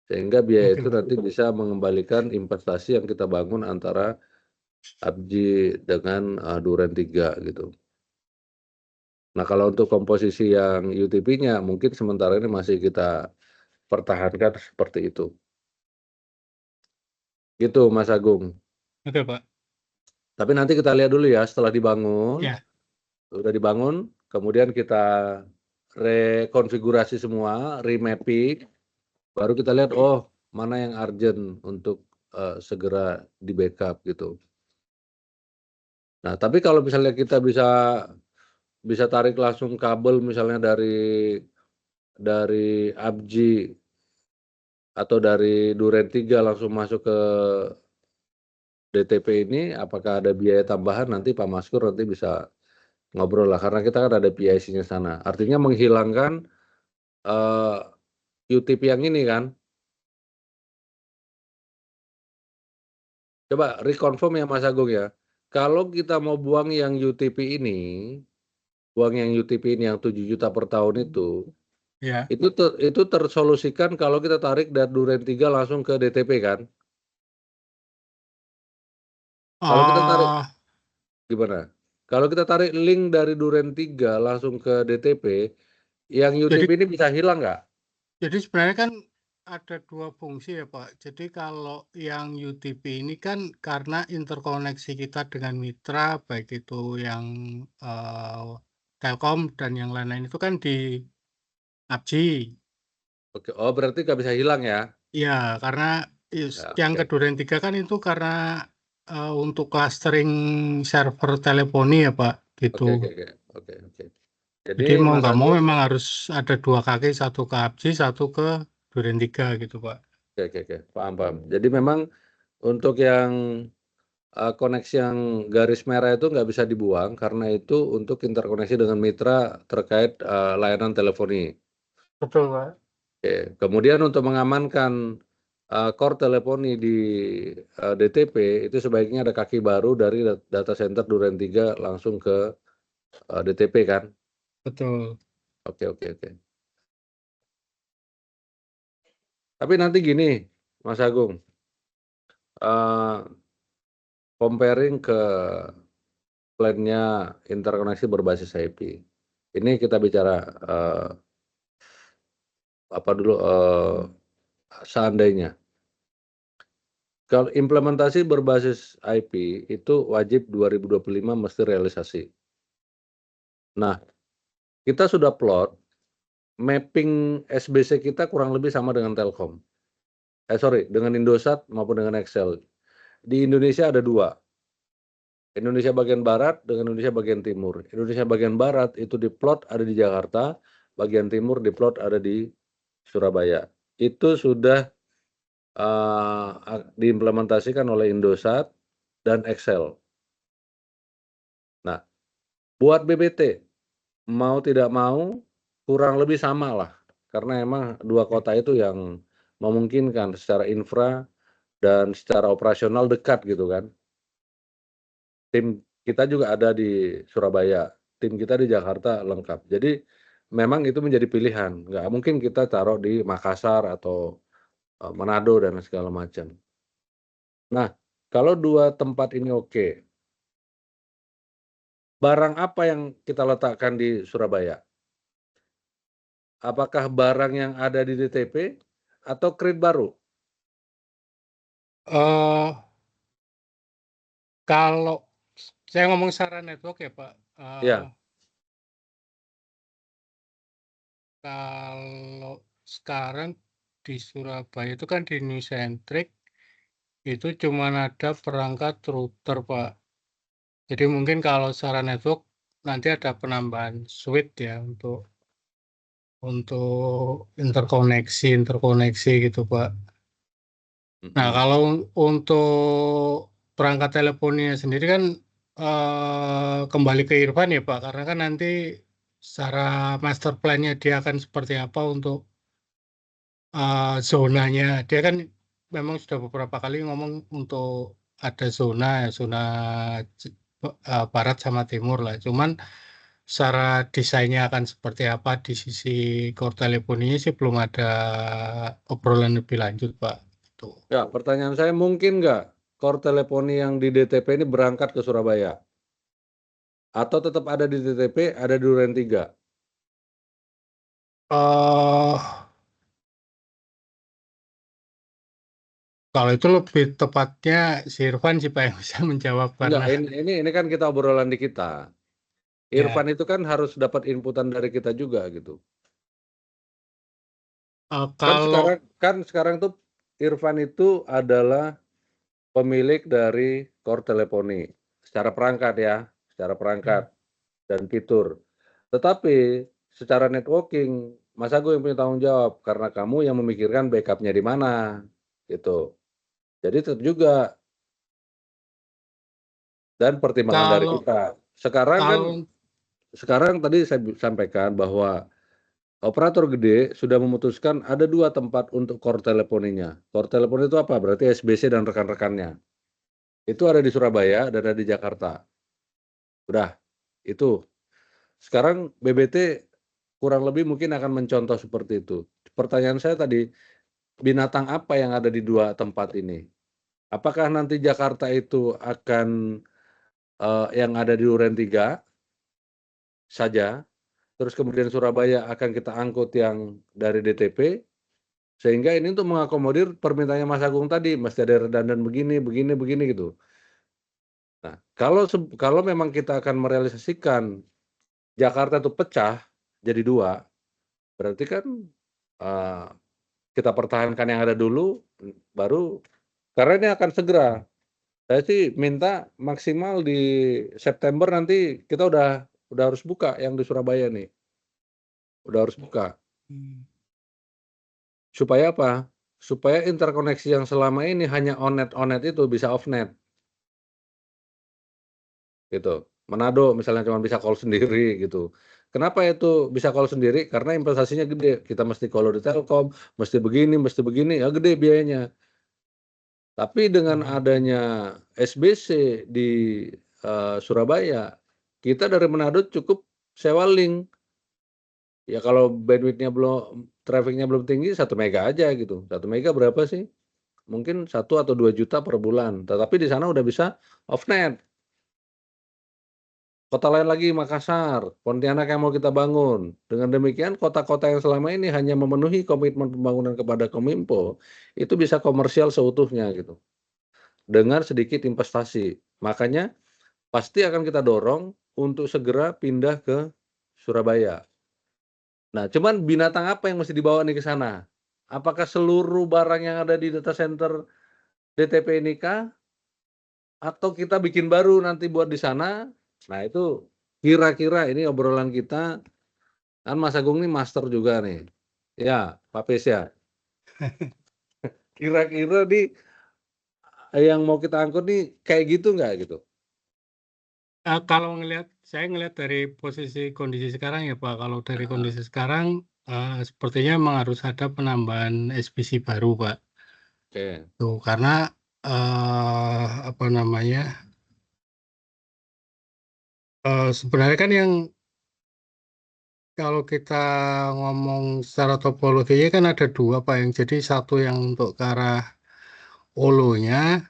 Sehingga biaya itu nanti bisa mengembalikan investasi yang kita bangun antara Abji dengan Duren 3 gitu. Nah, kalau untuk komposisi yang UTP-nya mungkin sementara ini masih kita pertahankan seperti itu. Gitu Mas Agung. Oke, Pak. Tapi nanti kita lihat dulu ya setelah dibangun. Ya. Udah dibangun, kemudian kita rekonfigurasi semua, remapping, baru kita lihat oh mana yang urgent untuk segera di backup gitu. Nah, tapi kalau misalnya kita bisa tarik langsung kabel misalnya dari Abji atau dari Duren 3 langsung masuk ke DTP ini, apakah ada biaya tambahan? Nanti Pak Maskur nanti bisa ngobrol lah, karena kita kan ada PIC-nya sana. Artinya menghilangkan UTP yang ini kan. Coba reconfirm ya Mas Agung ya. Kalau kita mau buang yang UTP ini, yang 7 juta per tahun itu, Ya. itu tersolusikan kalau kita tarik dari Duren 3 langsung ke DTP kan? Kalau kita tarik gimana? Kalau kita tarik link dari Duren 3 langsung ke DTP, yang UTP ini bisa hilang nggak? Jadi sebenarnya kan ada dua fungsi ya Pak. Jadi kalau yang UTP ini kan karena interkoneksi kita dengan mitra, baik itu yang Telkom dan yang lain-lain itu kan di Abji. Oke, oh berarti nggak bisa hilang ya? Iya, karena Ya, yang oke. ke Duren 3 kan itu karena untuk clustering server teleponi ya Pak, gitu. Oke. Jadi mau Mas nggak mau Agung, memang harus ada dua kaki, satu ke Abji, satu ke Duren 3 gitu Pak. oke, paham. Jadi memang untuk yang koneksi yang garis merah itu nggak bisa dibuang karena itu untuk interkoneksi dengan mitra terkait layanan teleponi. Betul Pak. Oke. Kemudian untuk mengamankan core teleponi di DTP itu sebaiknya ada kaki baru dari data center Duren 3 langsung ke DTP kan? Betul. Oke. Tapi nanti gini, Mas Agung, comparing ke plan-nya interkoneksi berbasis IP. Ini kita bicara seandainya. Kalau implementasi berbasis IP itu wajib 2025 mesti realisasi. Nah, kita sudah plot mapping SBC kita kurang lebih sama dengan Telkom. Dengan Indosat maupun dengan Excel. Di Indonesia ada dua. Indonesia bagian barat dengan Indonesia bagian timur. Indonesia bagian barat itu diplot ada di Jakarta, bagian timur diplot ada di Surabaya. Itu sudah diimplementasikan oleh Indosat dan Excel. Nah, buat BBT mau tidak mau kurang lebih sama lah, karena emang dua kota itu yang memungkinkan secara infra dan secara operasional dekat gitu kan. Tim kita juga ada di Surabaya, tim kita di Jakarta lengkap. Jadi memang itu menjadi pilihan, nggak mungkin kita taruh di Makassar atau Manado dan segala macam. Nah, kalau dua tempat ini oke, barang apa yang kita letakkan di Surabaya? Apakah barang yang ada di DTP atau crate baru? Eh, kalau saya ngomong secara network ya Pak, Ya. kalau sekarang di Surabaya itu kan di New Centric itu cuma ada perangkat router Pak. Jadi mungkin kalau secara network nanti ada penambahan switch ya untuk interkoneksi gitu Pak. Nah, kalau untuk perangkat teleponnya sendiri kan kembali ke Irfan ya Pak, karena kan nanti secara master plan-nya dia akan seperti apa untuk zonanya. Dia kan memang sudah beberapa kali ngomong untuk ada zona barat sama timur lah. Cuman secara desainnya akan seperti apa di sisi core teleponinya sih belum ada obrolan lebih lanjut Pak. Tuh. Ya, pertanyaan saya mungkin nggak core teleponi yang di DTP ini berangkat ke Surabaya? Atau tetap ada di DTP, ada di Duren 3? Kalau itu lebih tepatnya si Irfan sih Pak yang bisa menjawab Enggak, karena ini kan kita obrolan di kita. ya, Irfan itu kan harus dapat inputan dari kita juga gitu. kalau Kan sekarang tuh Irfan itu adalah pemilik dari core teleponi secara perangkat dan fitur. Tetapi secara networking, Mas Agung yang punya tanggung jawab karena kamu yang memikirkan backupnya di mana, gitu. Jadi tetap juga dan pertimbangan dari kalau kita. Sekarang tadi saya sampaikan bahwa operator gede sudah memutuskan ada 2 tempat untuk core teleponinya. Core telepon itu apa? Berarti SBC dan rekan-rekannya. Itu ada di Surabaya dan ada di Jakarta. Udah, itu. Sekarang BBT kurang lebih mungkin akan mencontoh seperti itu. Pertanyaan saya tadi, binatang apa yang ada di 2 tempat ini? Apakah nanti Jakarta itu akan yang ada di Duren 3 saja, terus kemudian Surabaya akan kita angkut yang dari DTP, sehingga ini untuk mengakomodir permintaannya Mas Agung tadi, mesti ada redundan begini gitu. Nah, kalau memang kita akan merealisasikan Jakarta itu pecah jadi 2, berarti kan kita pertahankan yang ada dulu, baru karena ini akan segera. Saya sih minta maksimal di September nanti kita udah harus buka yang di Surabaya nih. Udah harus buka. Supaya apa? Supaya interkoneksi yang selama ini hanya on-net itu bisa off-net. Gitu. Manado misalnya cuma bisa call sendiri gitu. Kenapa itu bisa call sendiri? Karena investasinya gede. Kita mesti call di Telkom, mesti begini, ya gede biayanya. Tapi dengan adanya SBC di Surabaya, kita dari Manado cukup sewa link. Ya kalau bandwidth-nya traffic-nya belum tinggi 1 mega aja gitu. 1 mega berapa sih? Mungkin 1 atau 2 juta per bulan. Tetapi di sana udah bisa off-net. Kota lain lagi Makassar, Pontianak yang mau kita bangun. Dengan demikian kota-kota yang selama ini hanya memenuhi komitmen pembangunan kepada Kominfo, itu bisa komersial seutuhnya gitu. Dengan sedikit investasi. Makanya pasti akan kita dorong untuk segera pindah ke Surabaya. Nah, cuman binatang apa yang mesti dibawa nih ke sana? Apakah seluruh barang yang ada di data center DTP ini kah? Atau kita bikin baru nanti buat di sana? Nah, itu kira-kira ini obrolan kita. Kan Mas Agung ini master juga nih. Ya, Pak Pes ya. Kira-kira nih yang mau kita angkut nih kayak gitu nggak gitu? kalau saya ngelihat dari posisi kondisi sekarang ya Pak, kalau dari kondisi sekarang sepertinya memang harus ada penambahan SBC baru Pak. Oke. Tuh, karena apa namanya? Sebenarnya kan yang kalau kita ngomong secara topologinya kan ada 2 Pak, yang jadi satu yang untuk ke arah holonya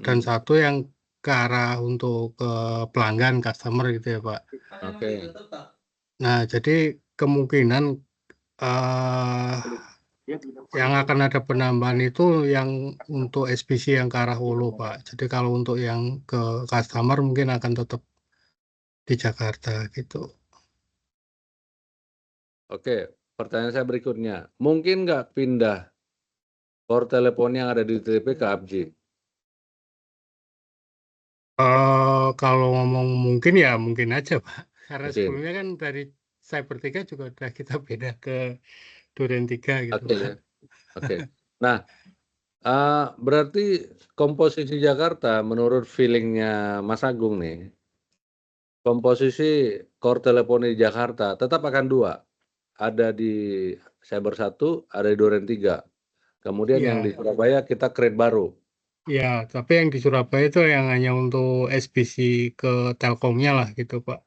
dan satu yang ke arah untuk ke pelanggan customer gitu ya Pak. Oke. Nah, jadi kemungkinan eh Yang akan ada penambahan itu yang untuk SPC yang ke arah Hulu, Pak. Jadi kalau untuk yang ke customer mungkin akan tetap di Jakarta gitu. Oke, pertanyaan saya berikutnya. Mungkin nggak pindah core telepon yang ada di TTP ke ABJI? Kalau ngomong mungkin ya mungkin aja, Pak. Karena Mungkin. sebelumnya kan dari Cyber 3 juga udah kita beda ke Duren 3 gitu, Oke Pak. ya. Oke. Nah, berarti komposisi Jakarta menurut feelingnya Mas Agung nih, komposisi core telepon di Jakarta tetap akan 2. Ada di Cyber 1, ada di Duren 3. Kemudian yang di Iya, Surabaya kita create baru. ya, tapi yang di Surabaya itu yang hanya untuk SPC ke Telkomnya lah gitu, Pak.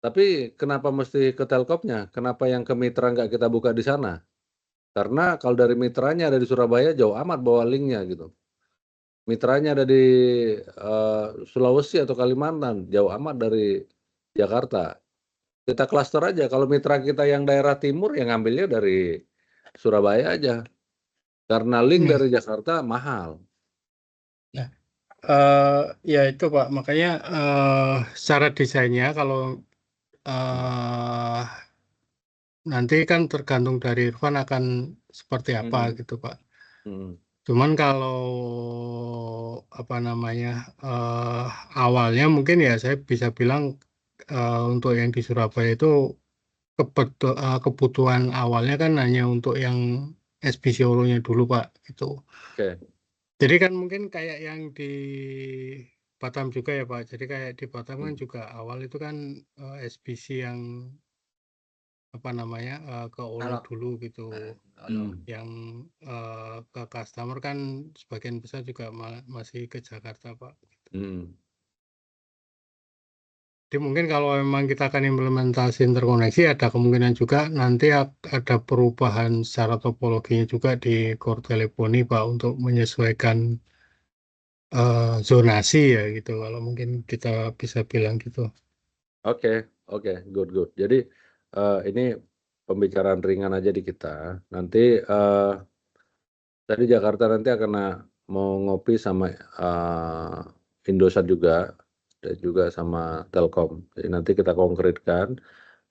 Tapi kenapa mesti ke Telkomnya? Kenapa yang ke mitra nggak kita buka di sana? Karena kalau dari mitranya ada di Surabaya jauh amat bawa linknya gitu. Mitranya ada di Sulawesi atau Kalimantan, jauh amat dari Jakarta. Kita klaster aja. Kalau mitra kita yang daerah timur yang ngambilnya dari Surabaya aja. Karena link Nah, dari Jakarta mahal. ya itu Pak, makanya secara desainnya kalau nanti kan tergantung dari Irfan akan seperti apa gitu Pak. Hmm. Cuman kalau apa namanya awalnya mungkin ya saya bisa bilang untuk yang di Surabaya itu kebutuhan awalnya kan hanya untuk yang SPC Hulu-nya dulu Pak gitu. Oke. Jadi kan mungkin kayak yang di Batam juga ya Pak. Jadi kayak di Batam kan juga awal itu kan SPC yang apa namanya ke Hulu Kalau dulu gitu. Yang ke customer kan sebagian besar juga masih ke Jakarta Pak. Jadi mungkin kalau memang kita akan implementasi interkoneksi ada kemungkinan juga nanti ada perubahan secara topologinya juga di core teleponi Pak untuk menyesuaikan zonasi ya gitu kalau mungkin kita bisa bilang gitu. Oke, good. Jadi ini pembicaraan ringan aja di kita. Nanti tadi Jakarta nanti akan mau ngopi sama Indosat juga dan juga sama Telkom. Jadi nanti kita konkretkan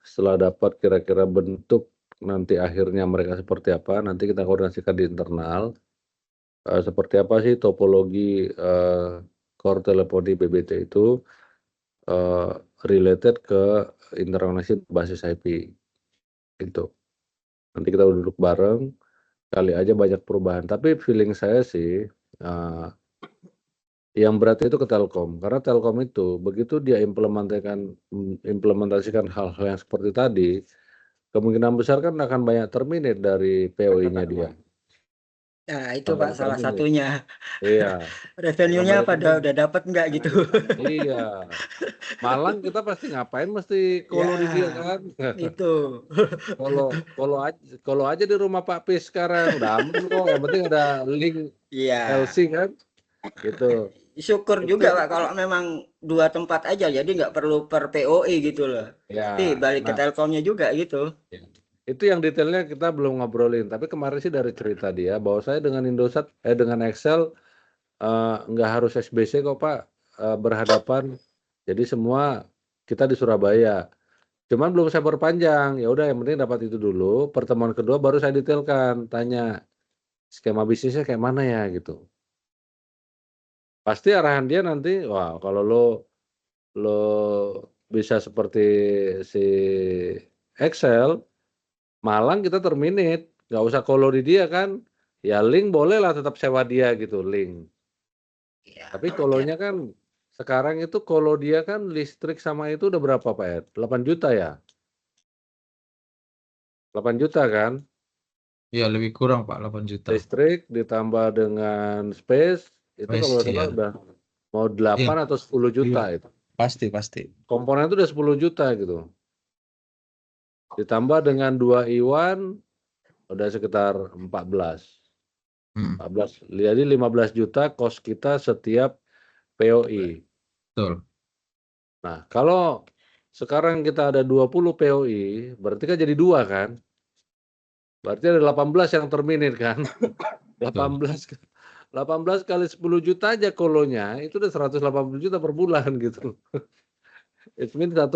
setelah dapat kira-kira bentuk nanti akhirnya mereka seperti apa, nanti kita koordinasikan di internal. Seperti apa sih topologi core teleponi BBT itu related ke interkoneksi basis IP gitu. Nanti kita duduk bareng, kali aja banyak perubahan. Tapi feeling saya sih yang berat itu ke Telkom, karena Telkom itu begitu dia implementasikan hal-hal yang seperti tadi, kemungkinan besar kan akan banyak terminate dari POI-nya dia. Nah, itu Pak salah satunya. Iya. Revenue-nya pada udah dapat nggak gitu? Iya. Malang kita pasti ngapain mesti kolo di dia kan? Itu. Kalau aja di rumah Pak Pis sekarang udah aman kok. Yang penting ada link LC kan, gitu. Syukur juga Pak kalau memang 2 tempat aja, jadi nggak perlu per POI gitu loh. Ya. Tapi balik ke Telkomnya juga gitu. Itu yang detailnya kita belum ngobrolin. Tapi kemarin sih dari cerita dia bahwa saya dengan Indosat, dengan Excel nggak harus SBC kok Pak, berhadapan. Jadi semua kita di Surabaya. Cuman belum saya perpanjang. Ya udah yang penting dapat itu dulu. Pertemuan kedua baru saya detailkan, tanya skema bisnisnya kayak mana ya gitu. Pasti arahan dia nanti, wah kalau lo bisa seperti si Excel, Malang kita terminate, nggak usah kolo di dia kan. Ya link boleh lah tetap sewa dia gitu, link. Tapi kolonya kan sekarang itu kolo dia kan listrik sama itu udah berapa Pak Ed? 8 juta ya? 8 juta kan? Ya lebih kurang Pak, 8 juta. Listrik ditambah dengan space, itu kalau nggak salah udah mau 8 atau 10 juta itu. Pasti. Komponen itu udah 10 juta gitu. Ditambah dengan 2 iwan, udah sekitar 14. 14, jadi 15 juta kos kita setiap POI. Betul. Nah, kalau Sekarang kita ada 20 POI, berarti kan jadi 2 kan? Berarti ada 18 yang terminate kan? 18 kali 10 juta aja kolonya, itu udah 180 juta per bulan gitu. It means 1,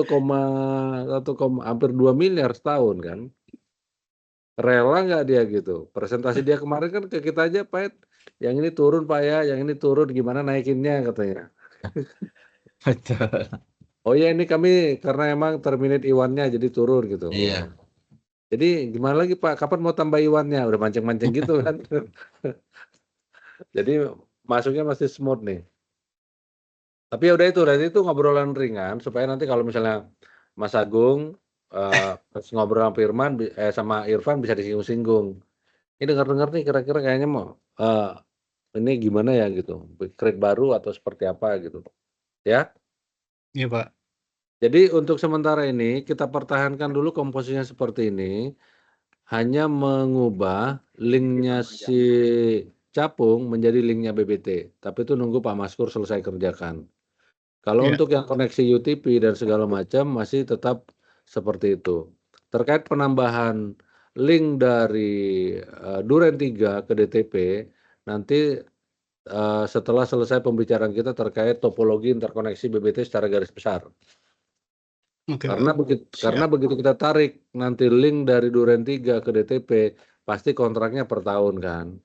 hampir 2 miliar setahun kan? Rela nggak dia gitu? Presentasi dia kemarin kan ke kita aja, Pak, yang ini turun Pak ya, yang ini turun gimana naikinnya katanya. Betul. Oh ya ini kami karena emang terminate iwannya jadi turun gitu. Iya. Jadi gimana lagi Pak, kapan mau tambah iwannya? Udah mancing-mancing gitu kan. Jadi masuknya masih smooth nih. Tapi ya udah itu ngobrolan ringan supaya nanti kalau misalnya Mas Agung pas ngobrol sama Firman sama Irfan bisa disinggung-singgung. Ini dengar-dengar nih kira-kira kayaknya mau ini gimana ya gitu. Create baru atau seperti apa gitu. Ya. Iya, Pak. Jadi untuk sementara ini kita pertahankan dulu komposisinya seperti ini. Hanya mengubah linknya si Capung menjadi linknya BBT. Tapi itu nunggu Pak Maskur selesai kerjakan. Kalau Iya. untuk yang koneksi UTP dan segala macam masih tetap seperti itu. Terkait penambahan link dari Duren 3 ke DTP, nanti setelah selesai pembicaraan kita terkait topologi interkoneksi BBT secara garis besar. Oke, Karena Pak. karena begitu kita tarik nanti link dari Duren 3 ke DTP, pasti kontraknya per tahun kan.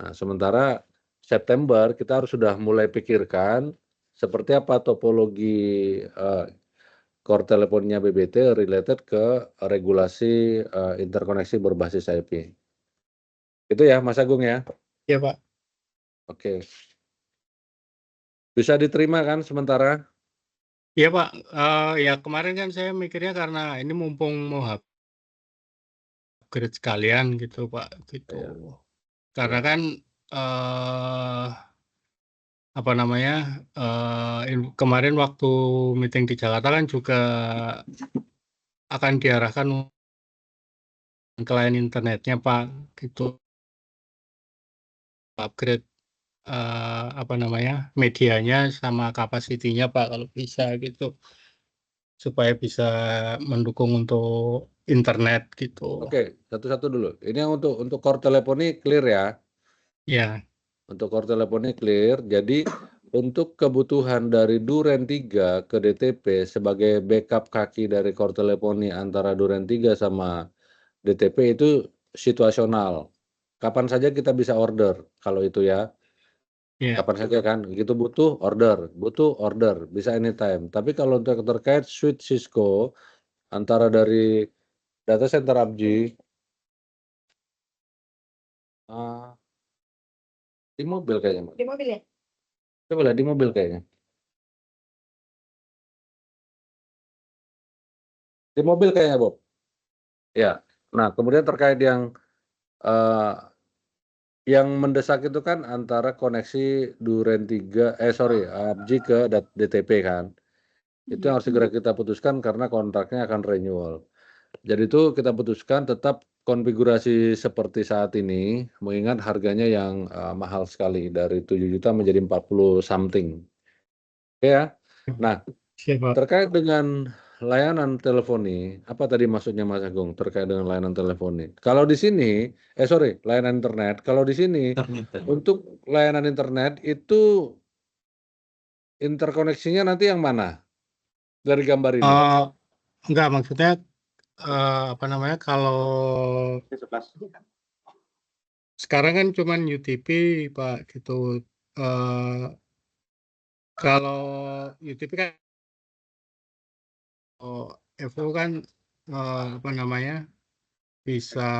Nah, sementara September kita harus sudah mulai pikirkan seperti apa topologi core teleponnya BBT related ke regulasi interkoneksi berbasis IP. Itu ya Mas Agung ya? Iya, Pak. Oke. Bisa diterima kan sementara? Iya, Pak. Ya kemarin kan saya mikirnya karena ini mumpung mau upgrade sekalian gitu, Pak. Gitu. Iya. Karena Iya. kan apa namanya kemarin waktu meeting di Jakarta kan juga akan diarahkan klien internetnya Pak gitu upgrade apa namanya medianya sama kapasitinya Pak kalau bisa gitu supaya bisa mendukung untuk internet gitu. Oke, satu-satu dulu. Ini yang untuk core teleponi clear ya. Ya, Untuk core teleponi clear. Jadi untuk kebutuhan dari Duren 3 ke DTP sebagai backup kaki dari core teleponi antara Duren 3 sama DTP itu situasional. Kapan saja kita bisa order kalau itu ya. ya. Kapan saja kan, gitu butuh order, bisa anytime. Tapi kalau untuk terkait switch Cisco antara dari data center ABG di mobil kayaknya. Di mobil ya? Coba lihat di mobil kayaknya. Di mobil kayaknya, Bob. Ya. Nah, kemudian terkait yang mendesak itu kan antara koneksi Duren 3 ABG ke DTP kan. Itu yang harus segera kita putuskan karena kontraknya akan renewal. Jadi itu kita putuskan tetap konfigurasi seperti saat ini, mengingat harganya yang mahal sekali dari 7 juta menjadi 40 something. Oke ya. Nah, Siapa? terkait dengan layanan teleponi, apa tadi maksudnya Mas Agung terkait dengan layanan teleponi? Kalau di sini, layanan internet. Kalau di sini untuk layanan internet itu interkoneksinya nanti yang mana? Dari gambar ini. Enggak, maksudnya apa namanya kalau sekarang kan cuman UTP Pak gitu. Kalau UTP kan Evo kan apa namanya bisa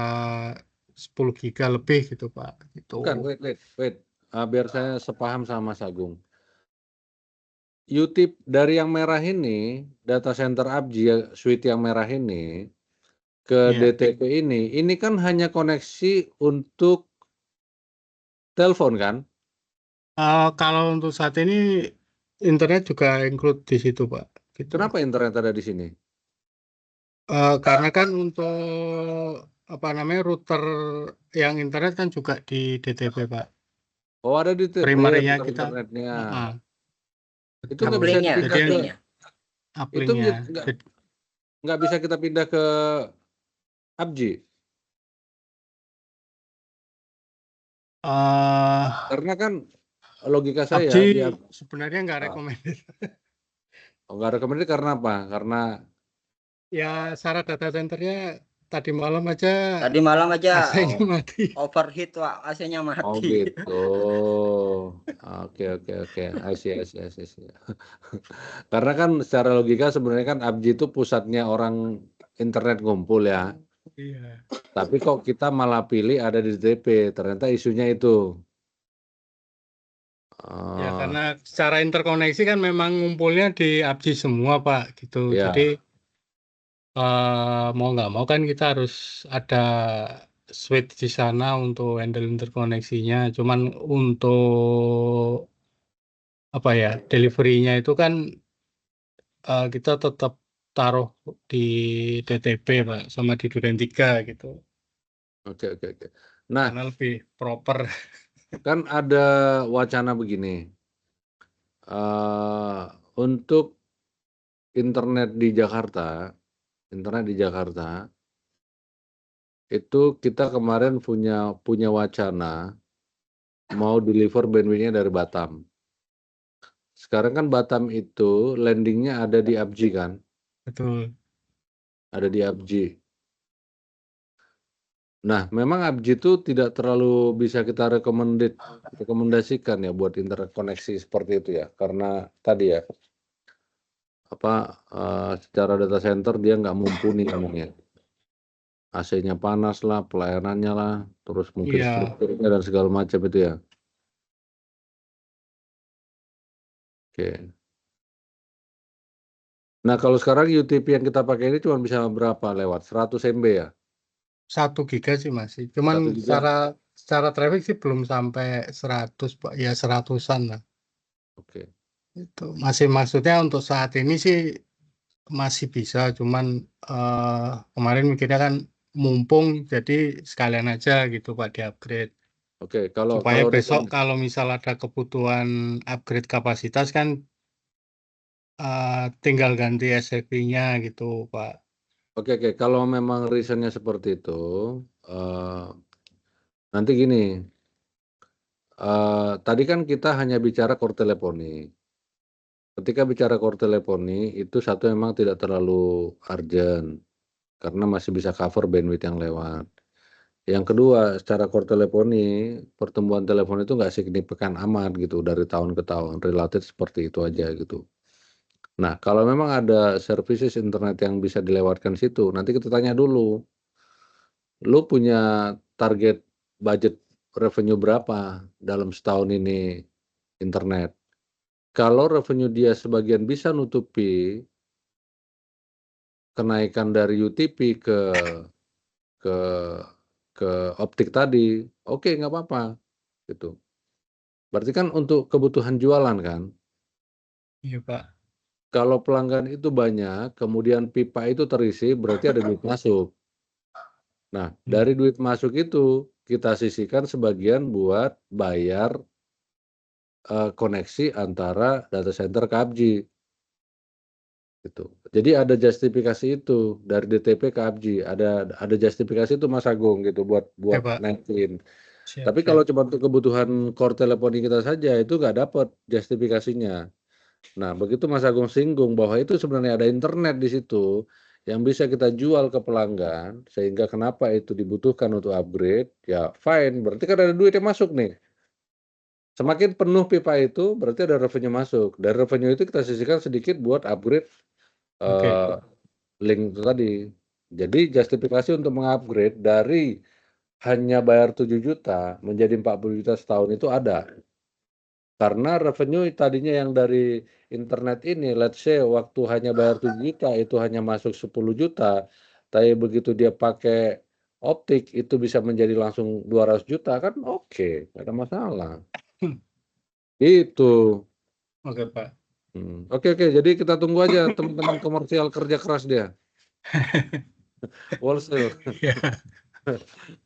10 giga lebih gitu Pak. Gitu. Bukan, wait. Biar saya sepaham sama Mas Agung. UTP dari yang merah ini, data center ABG suite yang merah ini ke DTP ini kan hanya koneksi untuk telepon kan? Kalau untuk saat ini internet juga include di situ Pak. Gitu. Kenapa internet ada di sini? Karena kan untuk apa namanya router yang internet kan juga di DTP Pak. Oh ada di Primernya kita internetnya. Itu nggak bisa couplingnya, jadi dipindah ke couplingnya. Itu uplink-nya. nggak bisa kita pindah ke ABGI. Karena kan logika saya PUBG sebenarnya nggak recommended. nggak rekomendasi karena apa? Karena Ya syarat data centernya tadi malam aja AC-nya mati. overheat, Pak, AC-nya oh mati. gitu. Oke. I see. Karena kan secara logika sebenarnya kan ABGI itu pusatnya orang internet ngumpul ya. Iya. Tapi kok kita malah pilih ada di DTP, ternyata isunya itu. Ya karena secara interkoneksi kan memang ngumpulnya di ABGI semua, Pak, gitu. Ya. Jadi mau nggak mau kan kita harus ada switch di sana untuk handle interkoneksinya. Cuman untuk apa ya, delivery-nya itu kan kita tetap taruh di DTP, Pak, sama di Duren 3 gitu. Oke. Nah, Karena lebih proper. kan ada wacana begini. Untuk internet di Jakarta itu kita kemarin punya wacana mau deliver bandwidth-nya dari Batam. Sekarang kan Batam itu landingnya ada di ABGI kan? Betul. Ada di ABGI. Nah, memang ABGI itu tidak terlalu bisa kita rekomendasikan ya buat interkoneksi seperti itu ya, karena tadi ya secara data center dia nggak mumpuni namanya. AC-nya panas lah, pelayanannya lah, terus mungkin Iya. strukturnya dan segala macam itu ya. Oke. Nah, kalau sekarang UTP yang kita pakai ini cuma bisa berapa lewat? 100 MB ya? 1 giga sih masih. Cuman 1 giga? secara traffic sih belum sampai 100, Pak. Ya 100-an lah. Oke. Itu masih, maksudnya untuk saat ini sih masih bisa. Cuman kemarin mikirnya kan mumpung jadi sekalian aja gitu, Pak, di-upgrade. Oke, kalau Supaya besok kalau misal ada kebutuhan upgrade kapasitas kan tinggal ganti SFP-nya gitu, Pak. Oke, kalau memang reasonnya seperti itu, nanti gini, tadi kan kita hanya bicara core teleponi. Ketika bicara core teleponi, itu satu memang tidak terlalu urgent, karena masih bisa cover bandwidth yang lewat. Yang kedua, secara core teleponi, pertumbuhan telepon itu nggak signifikan amat gitu dari tahun ke tahun, relatif seperti itu aja gitu. Nah, kalau memang ada services internet yang bisa dilewatkan situ, nanti kita tanya dulu, lu punya target budget revenue berapa dalam setahun ini internet? Kalau revenue dia sebagian bisa nutupi kenaikan dari UTP ke optik tadi, oke, nggak apa-apa gitu. Berarti kan untuk kebutuhan jualan kan? Iya, Pak. Kalau pelanggan itu banyak, kemudian pipa itu terisi, berarti ada duit masuk. Nah, dari duit masuk itu kita sisihkan sebagian buat bayar koneksi antara data center ke ABGI. Gitu. Jadi ada justifikasi itu dari DTP ke ABGI, ada justifikasi itu Mas Agung gitu buat Pak. naikin. Siap, Tapi kalau cuma untuk kebutuhan core teleponi kita saja itu nggak dapat justifikasinya. Nah, begitu Mas Agung singgung bahwa itu sebenarnya ada internet di situ yang bisa kita jual ke pelanggan, sehingga kenapa itu dibutuhkan untuk upgrade, ya fine, berarti kan ada duit yang masuk nih. Semakin penuh pipa itu, berarti ada revenue masuk. Dari revenue itu kita sisihkan sedikit buat upgrade link itu tadi. Jadi justifikasi untuk mengupgrade dari hanya bayar 7 juta menjadi 40 juta setahun itu ada. Karena revenue tadinya yang dari internet ini, let's say waktu hanya bayar 7 juta, itu hanya masuk 10 juta, tapi begitu dia pakai optik, itu bisa menjadi langsung 200 juta, kan oke, nggak ada masalah. Itu. Oke, Pak. Oke, jadi kita tunggu aja teman-teman komersial kerja keras dia. Wholesale.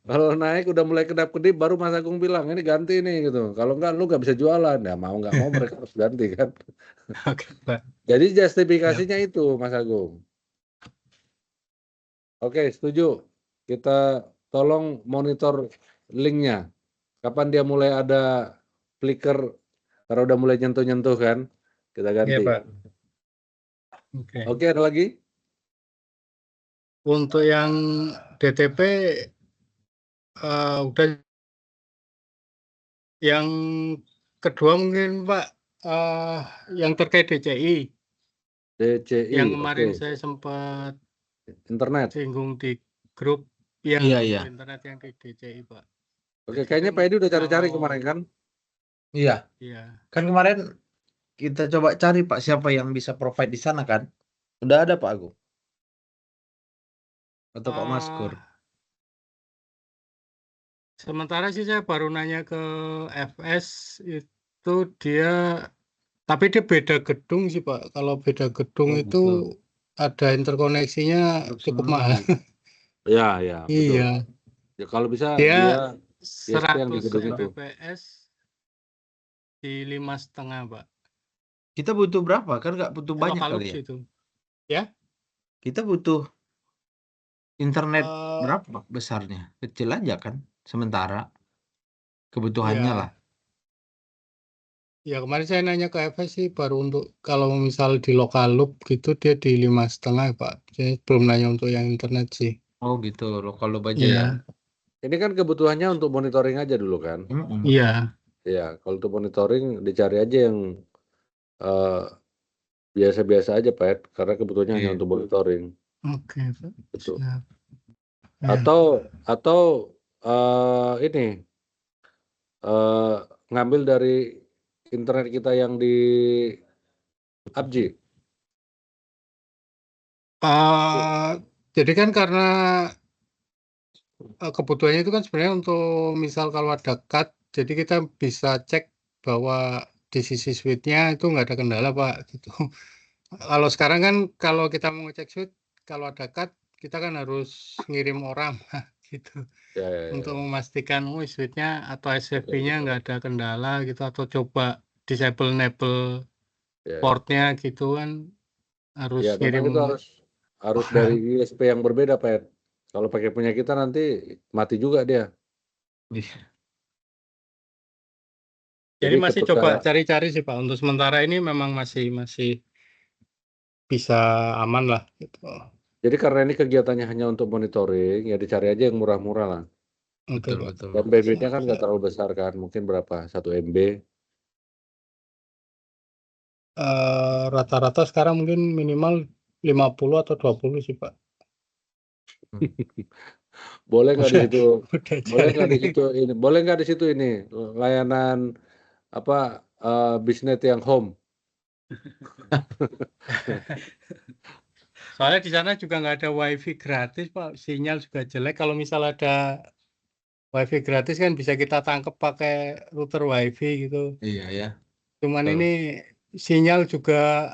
Kalau naik udah mulai kedap-kedip baru Mas Agung bilang, "Ini ganti nih," gitu. Kalau enggak lu nggak bisa jualan. Ya mau nggak mau mereka harus ganti kan. Oke, Pak. Jadi Ya. justifikasinya itu Mas Agung. Oke, setuju. Kita tolong monitor linknya. Kapan dia mulai ada flicker, karena udah mulai nyentuh-nyentuh kan, kita Iya, ganti. Pak. Oke. Oke, ada lagi? Untuk yang DTP udah. Yang kedua mungkin Pak, yang terkait DCI. DCI, Yang oke. kemarin saya sempat Internet. singgung di grup yang Iya. internet yang di DCI, Pak. Oke, Jadi kayaknya kan Pak Edi udah cari-cari kalau kemarin kan? Iya. iya, Kan kemarin kita coba cari Pak siapa yang bisa provide di sana kan. Udah ada Pak Agung. Atau Pak Maskur. sementara sih saya baru nanya ke FS itu dia, tapi dia beda gedung sih Pak. Kalau beda gedung Oh, itu betul. ada interkoneksinya Harus cukup menunggu. mahal. Ya, betul. Iya, Ya, kalau bisa dia dia ISP yang di 100 gedung itu. Mbps di 5,5 Pak. Kita butuh berapa? Kan nggak butuh banyak Lokal kali ya. itu. Ya. Kita butuh internet Eh, berapa besarnya? Kecil aja kan. Sementara kebutuhannya Iya. lah. Ya kemarin saya nanya ke FS sih baru untuk kalau misal di lokal loop gitu dia di 5,5 Pak. Saya belum nanya untuk yang internet sih. Oh gitu. Lokal loop aja Iya. ya. Ini kan kebutuhannya untuk monitoring aja dulu kan? Iya. Ya, kalau untuk monitoring dicari aja yang biasa-biasa aja Pak Ed, karena kebutuhannya hanya Iya. untuk monitoring. Oke, Pak. Betul. Siap. Ya. Atau ini ngambil dari internet kita yang di PUBG. Jadi kan karena kebutuhannya itu kan sebenarnya untuk misal kalau ada cut, jadi kita bisa cek bahwa di sisi switch-nya itu nggak ada kendala Pak gitu. Kalau sekarang kan kalau kita mau ngecek switch, kalau ada cut kita kan harus ngirim orang gitu Ya. untuk memastikan switch-nya atau SFP-nya nggak ada kendala gitu atau coba disable enable Ya. portnya gitu kan harus Ya, memang ngirim itu harus dari ISP yang berbeda Pak Ed. Kalau pakai punya kita nanti mati juga dia. Jadi masih ketika coba cari-cari sih Pak. Untuk sementara ini memang masih bisa aman lah gitu. Jadi karena ini kegiatannya hanya untuk monitoring, ya dicari aja yang murah-murah lah. Oke, Betul, Pak. betul. Dan bandwidth-nya kan Siap, nggak siap. terlalu besar kan, mungkin berapa? 1 MB. Rata-rata sekarang mungkin minimal 50 atau 20 sih Pak. Boleh nggak di situ? Udah Boleh nggak di jarang. situ ini? Boleh nggak di situ ini layanan apa bisnet yang home? Soalnya di sana juga nggak ada wifi gratis Pak, sinyal juga jelek. Kalau misal ada wifi gratis kan bisa kita tangkap pakai router wifi gitu. Iya ya. Cuman Betul. ini sinyal juga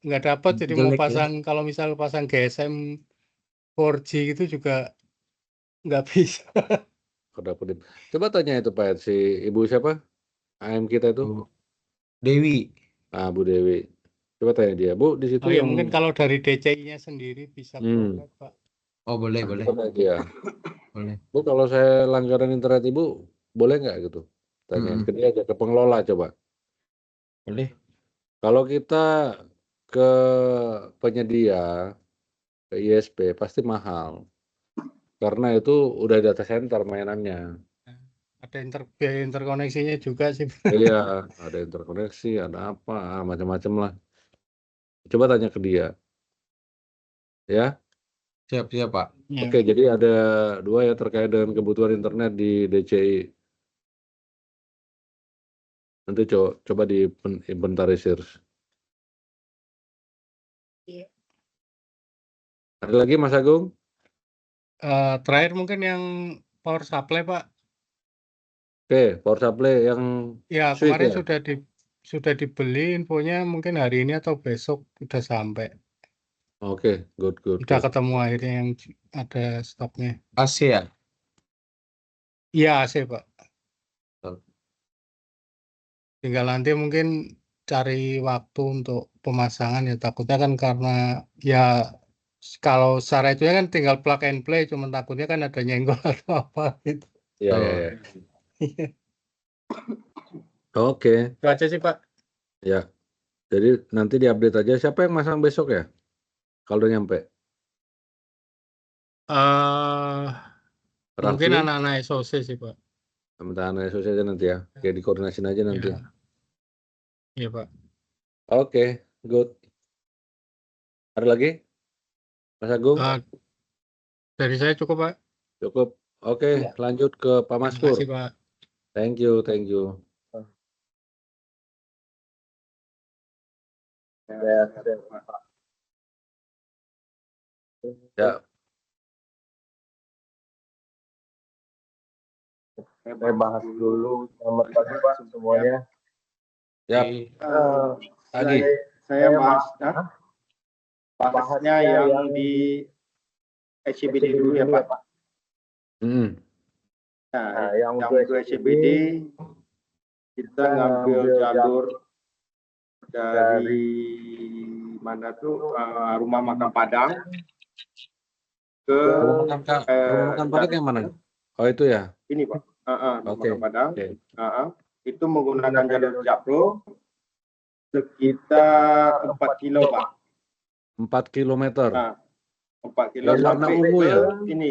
nggak dapat, jadi mau Jelek ya. pasang kalau misal pasang GSM 4G itu juga nggak bisa. Coba tanya itu Pak Ed, si ibu siapa? AM kita itu? Bu Dewi. Bu Dewi. Coba tanya dia, Bu, di situ Oh ya yang mungkin kalau dari DCI-nya sendiri bisa provide Pak. Oh boleh. coba tanya dia. Boleh. Bu, kalau saya langganan internet Ibu, boleh nggak gitu? Tanya ke dia aja, ke pengelola coba. Boleh. Kalau kita ke penyedia, ke ISP, pasti mahal. Karena itu udah data center mainannya. Ada biaya interkoneksinya juga sih. Iya, ada interkoneksi, ada apa, macam-macam lah. Coba tanya ke dia. Ya. Siap Pak. Ya. Oke, jadi ada 2 ya terkait dengan kebutuhan internet di DCI. Nanti coba diinventarisir. Iya. Ada lagi Mas Agung? Terakhir mungkin yang power supply Pak. Oke, power supply yang Ya switch kemarin ya? sudah dibeli, infonya mungkin hari ini atau besok udah sampai. Oke, good. Udah ketemu akhirnya yang ada stoknya. AC ya? Iya AC Pak. Oh. Tinggal nanti mungkin cari waktu untuk pemasangan ya takutnya kan karena ya kalau secara itu kan tinggal plug and play, cuman takutnya kan ada nyenggol atau apa gitu. Iya, iya, iya. Oke, Itu aja sih Pak. ya. Jadi nanti diupdate aja. Siapa yang masang besok ya? Kalau udah nyampe. Mungkin Rafli, anak-anak SOC sih Pak. teman-teman SOC aja nanti ya. Oke, dikoordinasiin aja nanti. Ya. Iya Pak. Oke, good. Ada lagi? Mas Agung? Dari saya cukup Pak. Cukup. Oke, Iya. lanjut ke Pak Terima Maskur. kasih Pak. Thank you, thank you. Ya, Saya bahas dulu. Selamat pagi Pak semuanya. ya. Lagi. Saya bahasnya yang di SCBD dulu ya Pak. Nah, yang untuk SCBD kita ngambil jalur dari mana tuh rumah makan Padang ke Rumah makan Padang yang mana? Oh itu ya? ini Pak. Rumah Oke. makan Padang. Oke. Itu menggunakan jalur Jakpro sekitar 4 kilo Pak. 4 kilometer. 4 kilo Yang warna sampai ungu ke ya? ini.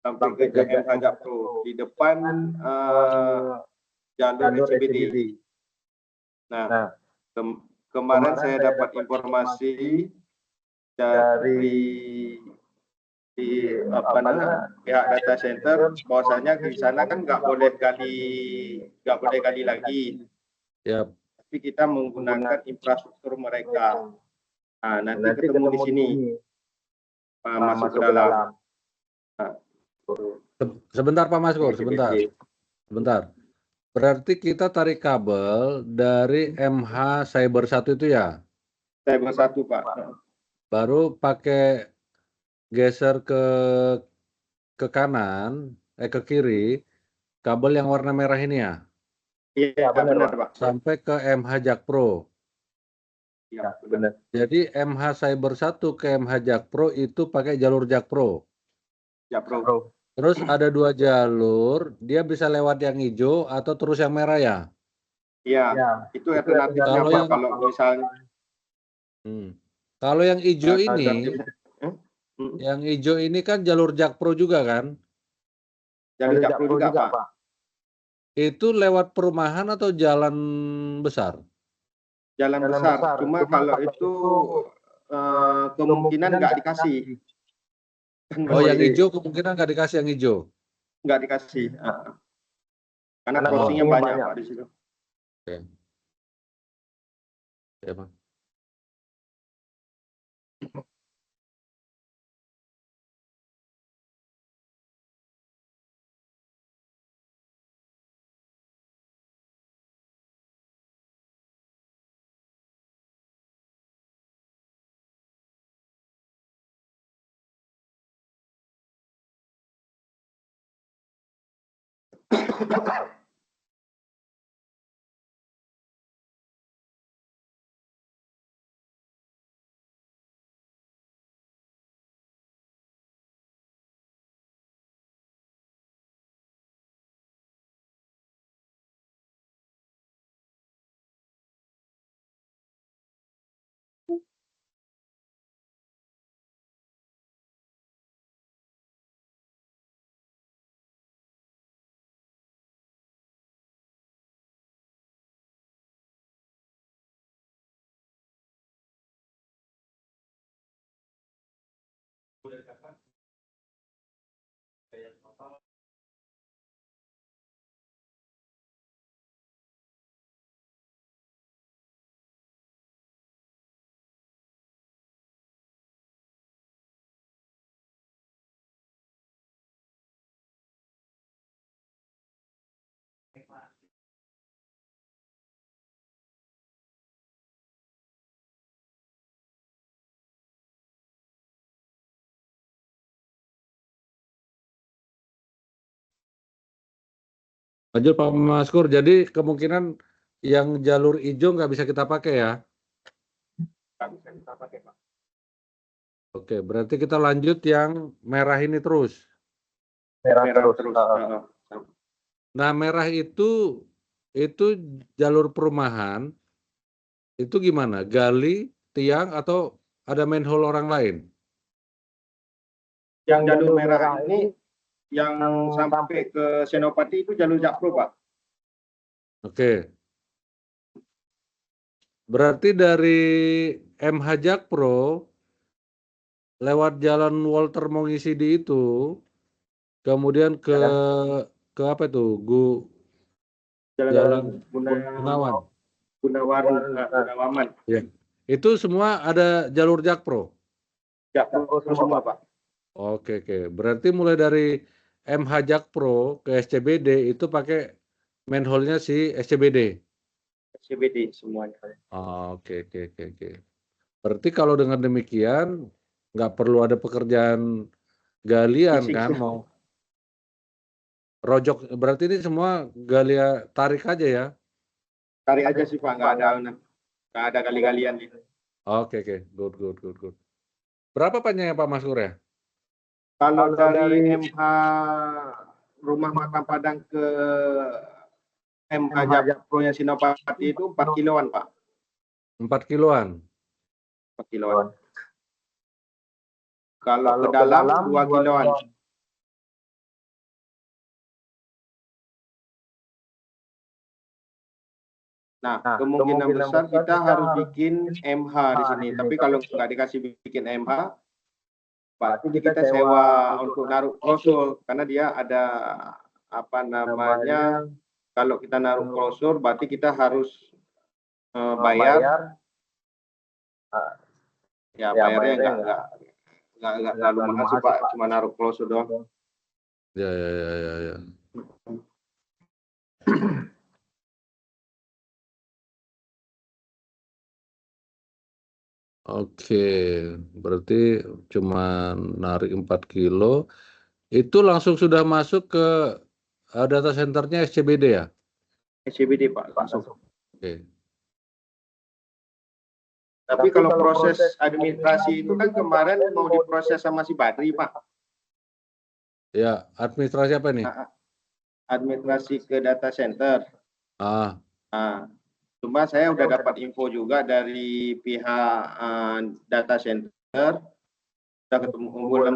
Sampai ke JMK Jakpro di depan jalur SCBD. Nah, kemarin saya dapat informasi dari pihak data center bahwasanya di sana kan nggak boleh gali lagi. Yap. Tapi kita menggunakan infrastruktur mereka. Nah, nanti ketemu di sini masuk ke dalam. Sebentar Pak Maskur, sebentar. Berarti kita tarik kabel dari MH Cyber 1 itu ya? Cyber 1 Pak. Baru pakai geser ke kanan, ke kiri, kabel yang warna merah ini ya? Iya benar Pak. Sampai ke MH Jakpro. Iya benar. Jadi MH Cyber 1 ke MH Jakpro itu pakai jalur Jakpro. Jakpro. Terus ada 2 jalur, dia bisa lewat yang hijau atau terus yang merah ya? Iya, itu alternatifnya Pak kalau misalnya. Kalau yang hijau ini, yang hijau ini kan jalur Jakpro juga kan? Jalur Jakpro juga Pak. Itu lewat perumahan atau jalan besar? Jalan besar, cuma kalau itu kemungkinan nggak dikasih. Oh, yang hijau kemungkinan nggak dikasih yang hijau? Nggak dikasih. Karena crossingnya banyak Pak di situ. Oke. Ya, Pak. Lanjut Pak Maskur, jadi kemungkinan yang jalur hijau nggak bisa kita pakai ya? Nggak bisa kita pakai, Pak. Oke, berarti kita lanjut yang merah ini terus. Merah terus. Nah, merah itu jalur perumahan, itu gimana? Gali, tiang, atau ada manhole orang lain? Yang jalur merah ini yang sampai ke Senopati itu jalur Jakpro, Pak. Oke. Berarti dari MH Jakpro lewat jalan Walter Mongisidi itu, kemudian ke apa itu? Jalan Gunawan. Ya. Itu semua ada jalur Jakpro. Jakpro semua, Pak. Oke. Berarti mulai dari MH Jakpro ke SCBD itu pakai manhole-nya si SCBD. SCBD semuanya. Oke. Berarti kalau dengan demikian nggak perlu ada pekerjaan galian kan, mau rojok, berarti ini semua galia tarik aja ya? Tarik aja sih Pak, nggak ada kali-kalian gitu. Oke, good. Berapa panjangnya Pak Maskur ya? Kalau dari MH Rumah Makan Padang ke MH Jakpro yang Senopati itu 4 kiloan Pak. 4 kiloan? 4 kiloan. Kalau ke dalam 2 kiloan. Nah, kemungkinan besar kita harus bikin MH di sini. Tapi kalau nggak dikasih bikin MH, berarti kita sewa untuk naruh klosur. Karena dia ada apa namanya, kalau kita naruh klosur, berarti kita harus bayar. Ya bayarnya nggak terlalu mahal sih Pak, cuma naruh klosur doang. Ya. Oke, berarti cuma narik 4 kilo, itu langsung sudah masuk ke data centernya SCBD ya? SCBD Pak, langsung. Oke. Tapi kalau proses administrasi itu kan kemarin mau diproses sama si Badri Pak. Ya, administrasi apa nih? Administrasi ke data center. Nah, cuma saya udah dapat info juga dari pihak data center. Udah ketemu,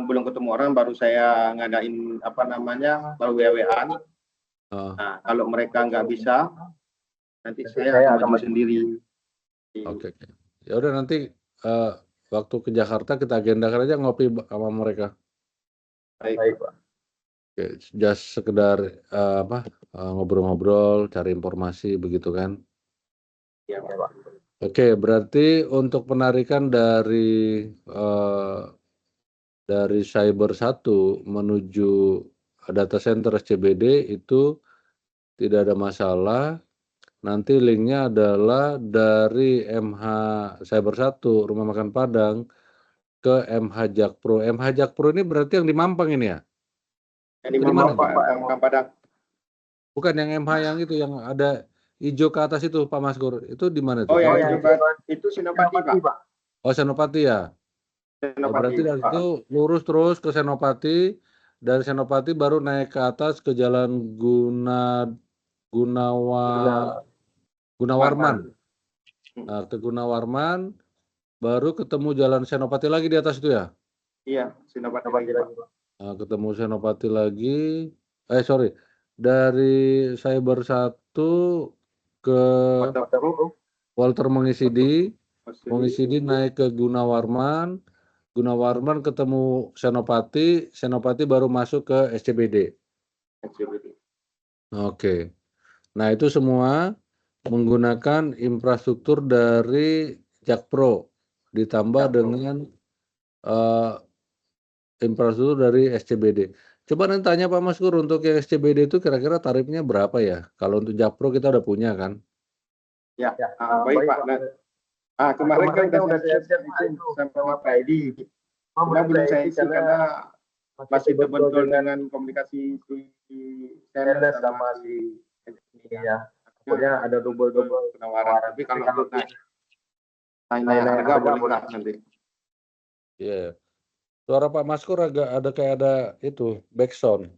belum ketemu orang, baru saya ngadain apa namanya, baru WA-an. Nah, kalau mereka nggak bisa, nanti saya akan maju sendiri. Oke. Ya udah, nanti waktu ke Jakarta kita agendakan aja ngopi sama mereka. Baik Pak. Oke, just sekedar ngobrol-ngobrol, cari informasi begitu kan? Iya Pak. Oke, berarti untuk penarikan dari Cyber 1 menuju data center SCBD itu tidak ada masalah. Nanti linknya adalah dari MH Cyber 1 Rumah Makan Padang ke MH Jakpro. MH Jakpro ini berarti yang di Mampang ini ya? Yang di Mampang Padang. Bukan yang MH yang itu, yang ada hijau ke atas itu Pak Maskur. Itu di mana itu? Oh ya, itu Senopati Pak. Oh, Senopati ya? Nah, berarti dari itu lurus terus ke Senopati, dari Senopati baru naik ke atas ke Jalan Gunawarman. Nah, ke Gunawarman baru ketemu Jalan Senopati lagi di atas itu ya? Iya, Senopati lagi Pak. Nah, ketemu Senopati lagi. Dari Cyber 1 ke Walter Mongisidi naik ke Gunawarman ketemu Senopati baru masuk ke SCBD. Oke. Nah, itu semua menggunakan infrastruktur dari Jakpro ditambah dengan infrastruktur dari SCBD. Coba nanti tanya Pak Maskur, untuk yang SCBD itu kira-kira tarifnya berapa ya? Kalau untuk Jakpro kita udah punya kan? Ya, baik Pak. Kemarin kan udah siap-siap itu sama Pak Edi. Cuma belum saya isi karena masih terbentur dengan komunikasi si Sales sama si Iya, takutnya ada double penawaran. Tapi kalau untuk naik harga boleh lah nanti. Iya. Suara Pak Maskur agak ada kayak ada itu backsound.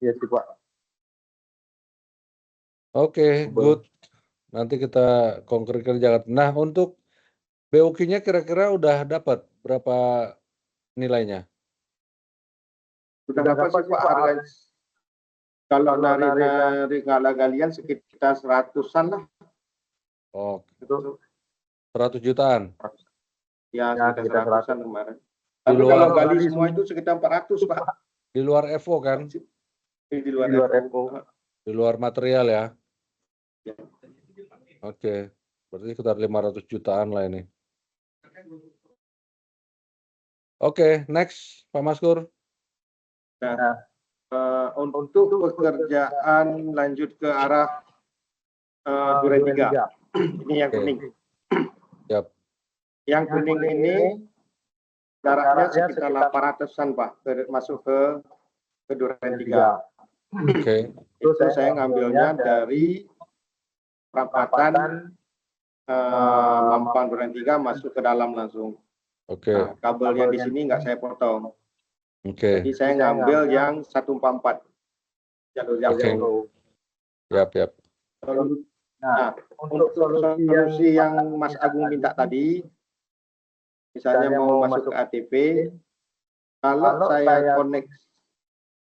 Iya sih Pak. Oke, good. Nanti kita konkretkan jalan. Nah, untuk BOQ-nya kira-kira udah dapat berapa nilainya? Sudah dapat sih Pak harga. Kalau dari galian sekitar 100-an lah. Oh, Itu 100 jutaan. Ya, sekitar 100-an kemarin. Di Tapi luar- kalau gali semua itu sekitar 400 Pak. Di luar FO kan? Di luar FO. Di luar material ya? Ya. Oke, berarti sekitar 500 jutaan lah ini. Oke, next Pak Maskur. Untuk pekerjaan lanjut ke arah Duren 3. Ini yang Oke. kuning. Siap. Yang kuning ini jaraknya sekitar 800-an Pak, masuk ke Duren 3. Oke. Itu saya ngambilnya dari perapatan Mampang Duren 3 masuk ke dalam langsung. Oke. Nah, kabel yang di sini nggak saya potong. Oke. Jadi saya ngambil yang 144 jalur yang Oke. jauh. Siap. Nah, untuk solusi yang Mas Agung minta tadi, misalnya mau masuk ke ATP, kalau saya connect,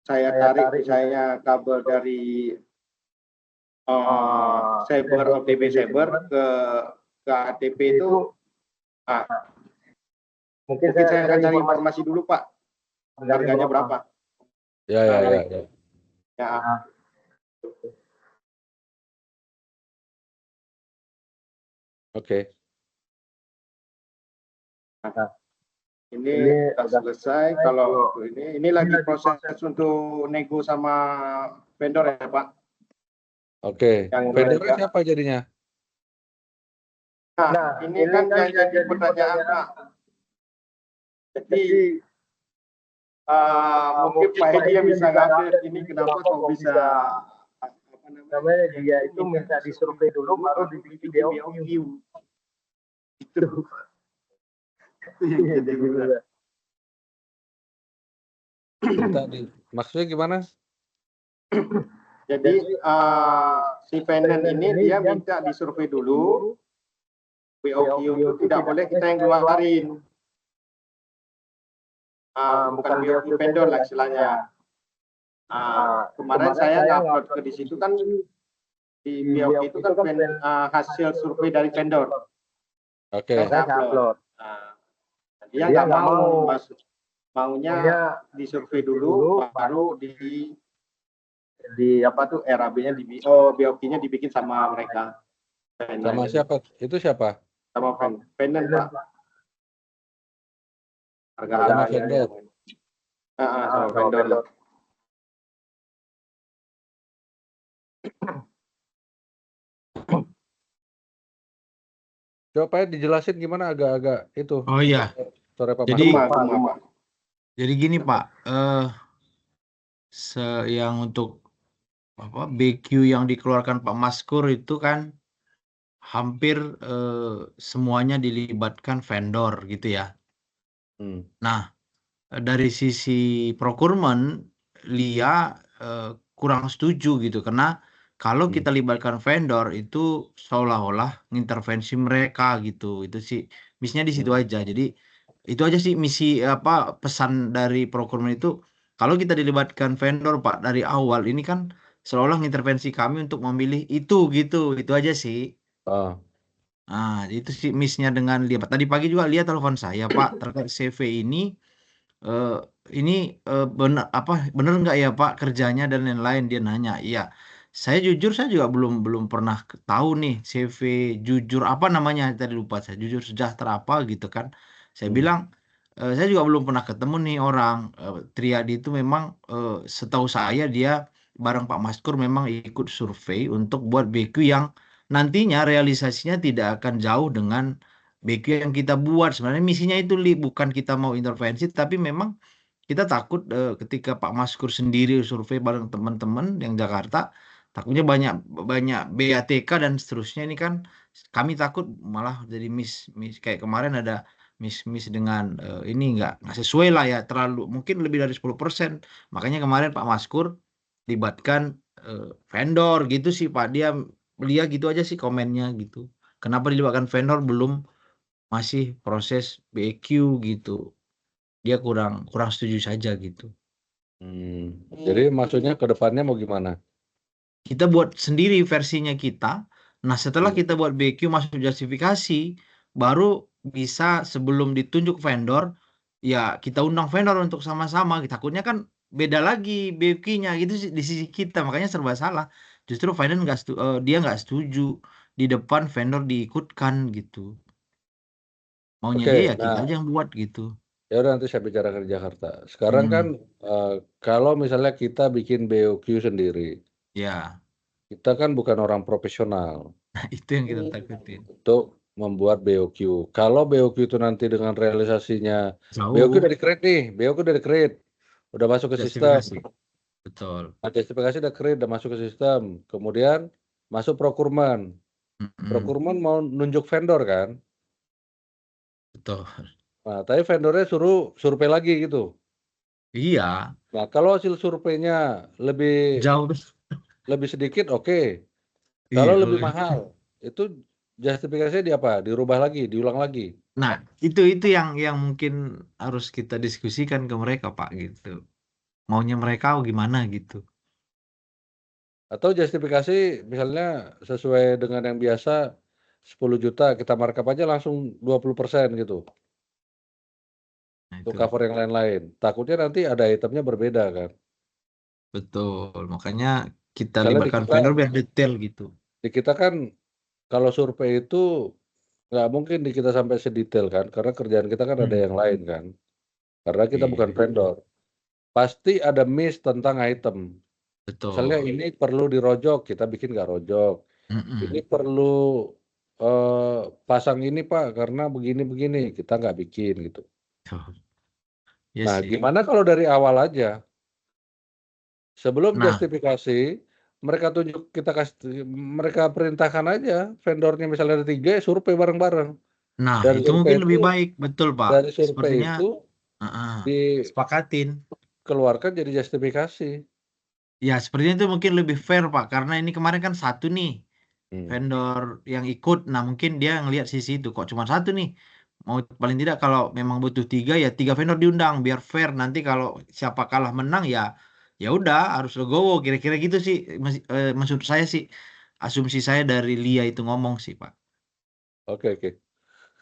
saya tarik misalnya kabel dari Saber, OTP Saber ke ATP itu, mungkin saya akan cari informasi dulu Pak, harganya berapa? Ya. Ya. Oke. Ini sudah selesai. Kalau ini lagi proses untuk nego sama vendor ya Pak. Oke. Yang Vendornya ketiga. siapa jadinya? Nah, ini kan yang jadi pertanyaan Pak. Jadi mungkin Pak Edi yang bisa ngambil ini kenapa kok bisa namanya dia itu minta disurvei dulu baru dibikin BOQ. Itu yang jadi gila. Maksudnya gimana? Jadi si Venen ini dia minta disurvei dulu. BOQ itu tidak boleh kita yang keluarin. Bukan BOQ vendor lah istilahnya. Kemarin saya upload ke di situ kan di BOQ itu kan hasil survei dari vendor. Oke. Saya upload. Dia nggak mau maunya disurvei dulu baru di apa tuh RAB-nya BOQ-nya dibikin sama mereka. Sama siapa? Itu siapa? Sama Venen Pak. Sama vendor. Sama vendor. Coba dijelasin gimana agak-agak itu. Oh iya. Sore Pak Jadi Maskur. Jadi gini Pak, yang untuk BQ yang dikeluarkan Pak Maskur itu kan hampir semuanya dilibatkan vendor gitu ya. Nah, dari sisi procurement, LIA kurang setuju gitu karena kalau kita libatkan vendor itu seolah-olah ngintervensi mereka gitu. Itu sih misinya di situ aja. Jadi itu aja sih misi pesan dari procurement itu. Kalau kita dilibatkan vendor Pak dari awal ini kan seolah ngintervensi kami untuk memilih itu gitu. Itu aja sih. Nah, itu sih missnya dengan Lia. Tadi pagi juga Lia telepon saya Pak terkait CV ini benar nggak ya Pak kerjanya dan lain-lain, dia nanya. Iya, saya jujur saya juga belum pernah tahu nih CV jujur apa namanya tadi lupa saya, jujur sejahtera apa gitu kan. Saya bilang saya juga belum pernah ketemu nih orang. Triadi itu memang setahu saya dia bareng Pak Maskur memang ikut survei untuk buat BQ yang nantinya realisasinya tidak akan jauh dengan BQ yang kita buat. Sebenarnya misinya itu bukan kita mau intervensi tapi memang kita takut ketika Pak Maskur sendiri survei bareng teman-teman yang Jakarta, takutnya banyak banyak BATK dan seterusnya ini kan kami takut malah jadi miss kayak kemarin ada miss dengan ini nggak sesuai lah ya, terlalu mungkin lebih dari 10%. Makanya kemarin Pak Maskur libatkan vendor gitu sih Pak. Dia gitu aja sih komennya gitu. Kenapa dilibatkan vendor, belum masih proses BQ gitu. Dia kurang setuju saja gitu. Jadi maksudnya ke depannya mau gimana? Kita buat sendiri versinya kita. Nah, setelah kita buat BQ masuk justifikasi, baru bisa sebelum ditunjuk vendor, ya kita undang vendor untuk sama-sama. Takutnya kan beda lagi BQ-nya gitu sih di sisi kita, makanya serba salah. Justru vendor dia nggak setuju di depan vendor diikutkan gitu. Maunya Oke, dia ya kita nah aja yang buat gitu. ya udah nanti saya bicarakan di Jakarta. Sekarang kan kalau misalnya kita bikin BOQ sendiri, Ya, kita kan bukan orang profesional nah itu yang kita takutin. untuk membuat BOQ. Kalau BOQ itu nanti dengan realisasinya, BOQ Jauh udah di-create nih, BOQ udah di-create, udah masuk ke sistem. justifikasi. Betul. Nah, justifikasi udah create, udah masuk ke sistem. Kemudian masuk procurement. Mm-mm. Procurement mau nunjuk vendor kan. Betul. Nah, tapi vendornya suruh survei lagi gitu. Iya, Nah, kalau hasil surveinya lebih jauh. sedikit, oke. Iya, Kalau lebih mahal, itu justifikasinya di apa? Dirubah lagi, diulang lagi. nah, itu yang mungkin harus kita diskusikan ke mereka, Pak, gitu. Maunya mereka gimana gitu. Atau justifikasi misalnya sesuai dengan yang biasa 10 juta, kita markup aja langsung 20% gitu. Nah, Untuk itu cover yang lain-lain. Takutnya nanti ada itemnya berbeda kan. betul. Makanya kita Misalnya libatkan vendor biar detail gitu. di kita kan kalau survei itu nggak mungkin di kita sampai sedetail kan, karena kerjaan kita kan ada yang lain kan. Karena kita bukan Iya, vendor. Pasti ada miss tentang item. Misalnya betul. ini perlu dirojok, kita bikin nggak rojok. Ini Mm-mm. perlu pasang ini Pak, karena begini-begini, kita nggak bikin gitu. Tuh. Ya Nah, sih. gimana kalau dari awal aja? Sebelum Nah, justifikasi, mereka tunjuk, mereka perintahkan aja vendornya misalnya ada 3, ya survei bareng-bareng. nah Dari itu survei mungkin lebih itu, baik, betul, Pak. dari survei Sepertinya itu sepakatin. dikeluarkan jadi justifikasi. Ya, sepertinya itu mungkin lebih fair, Pak, karena ini kemarin kan satu nih vendor yang ikut. Nah, mungkin dia ngelihat sisi itu kok cuma satu nih. Mau paling tidak kalau memang butuh 3 ya 3 vendor diundang biar fair. Nanti kalau siapa kalah menang ya ya udah harus legowo. Kira-kira gitu sih. Maksud saya sih, asumsi saya dari Lia itu ngomong sih, Pak. Oke, oke. Ya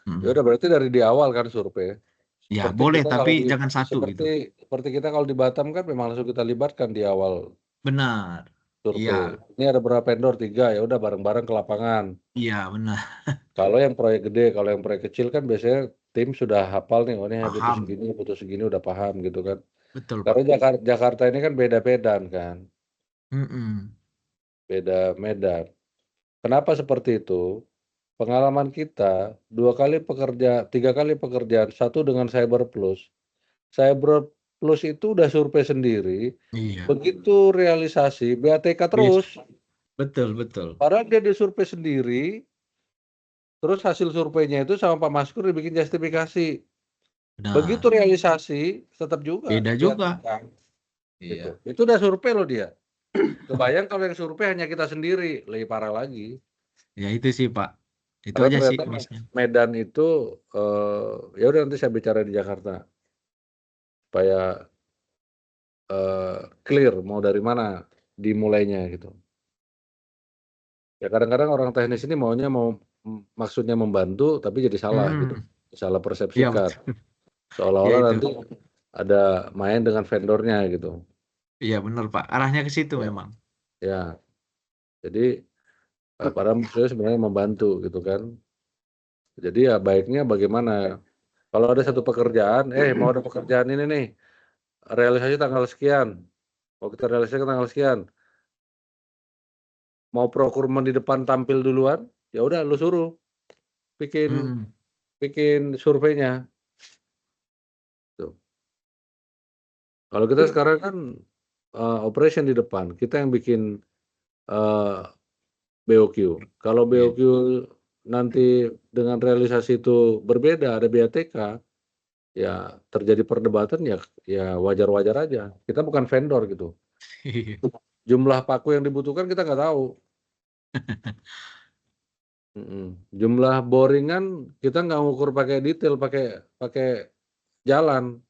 Mm. udah berarti dari di awal kan survei. Ya Seperti boleh, kita tapi kalau jangan satu gitu. seperti kita kalau di Batam kan memang langsung kita libatkan di awal Benar. survei. Iya, Ini ada berapa vendor? 3, ya udah bareng-bareng ke lapangan. iya benar. Kalau yang proyek gede, kalau yang proyek kecil kan biasanya tim sudah hafal nih, oh ini Paham. butuh segini udah paham gitu kan. Betul, Karena Pak. Jakarta ini kan beda Medan kan, Mm-mm. beda Medan. Kenapa seperti itu? Pengalaman kita 3 kali pekerjaan, satu dengan Cyber Plus. Cyber Plus itu udah survei sendiri, Iya. begitu realisasi BATK Yes. terus. Betul, betul. Padahal dia disurvei sendiri, terus hasil surveinya itu sama Pak Maskur dibikin justifikasi. Begitu Benar. realisasi, tetap juga Beda juga. BATK. Gitu. Iya. Itu udah survei loh dia. Kebayang kalau yang survei hanya kita sendiri, lebih parah lagi. Ya itu sih, Pak. Itu Karena aja sih ternyata misalnya. Medan itu, ya udah nanti saya bicara di Jakarta supaya clear mau dari mana dimulainya gitu. Ya kadang-kadang orang teknis ini maksudnya membantu tapi jadi salah gitu, salah Iya, persepsikan. betul. Seolah-olah Ya itu. nanti ada main dengan vendornya gitu. Iya, benar, Pak. Arahnya ke situ Ya. memang. Ya, jadi padahal maksudnya sebenarnya membantu gitu kan. Jadi ya baiknya bagaimana kalau ada satu pekerjaan, mau ada pekerjaan ini nih, realisasi tanggal sekian, mau kita realisasikan tanggal sekian, mau procurement di depan tampil duluan, ya udah lu suruh bikin surveinya. Tuh. Kalau kita sekarang kan operation di depan, kita yang bikin BOQ. Kalau BOQ nanti dengan realisasi itu berbeda, ada BATK, ya terjadi perdebatan ya wajar-wajar aja. Kita bukan vendor gitu. Jumlah paku yang dibutuhkan kita nggak tahu. Jumlah boringan kita nggak ngukur pakai detail, pakai jalan.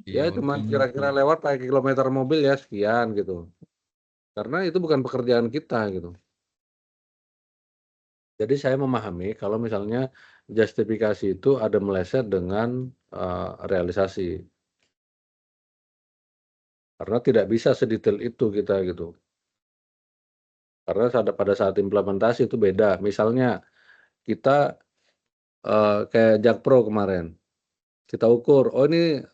Ya cuma kira-kira lewat pakai kilometer mobil ya sekian gitu. Karena itu bukan pekerjaan kita gitu. Jadi saya memahami kalau misalnya justifikasi itu ada meleset dengan realisasi. Karena tidak bisa sedetail itu kita gitu. Karena pada saat implementasi itu beda. Misalnya kita kayak Jakpro kemarin, kita ukur, oh ini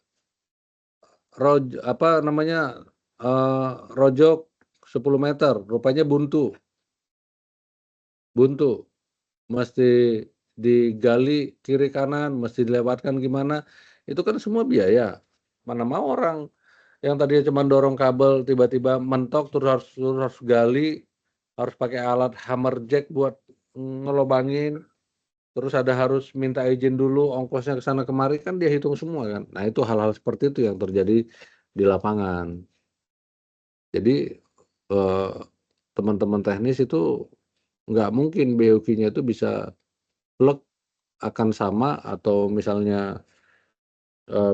rojok 10 meter, rupanya buntu, mesti digali kiri kanan, mesti dilewatkan gimana, itu kan semua biaya. Mana mau orang yang tadinya cuma dorong kabel tiba-tiba mentok terus harus gali, harus pakai alat hammer jack buat ngelobangin, terus harus minta izin dulu, ongkosnya ke sana kemari, kan dia hitung semua kan. Nah itu hal-hal seperti itu yang terjadi di lapangan. Jadi teman-teman teknis itu nggak mungkin BOQ-nya itu bisa plek akan sama atau misalnya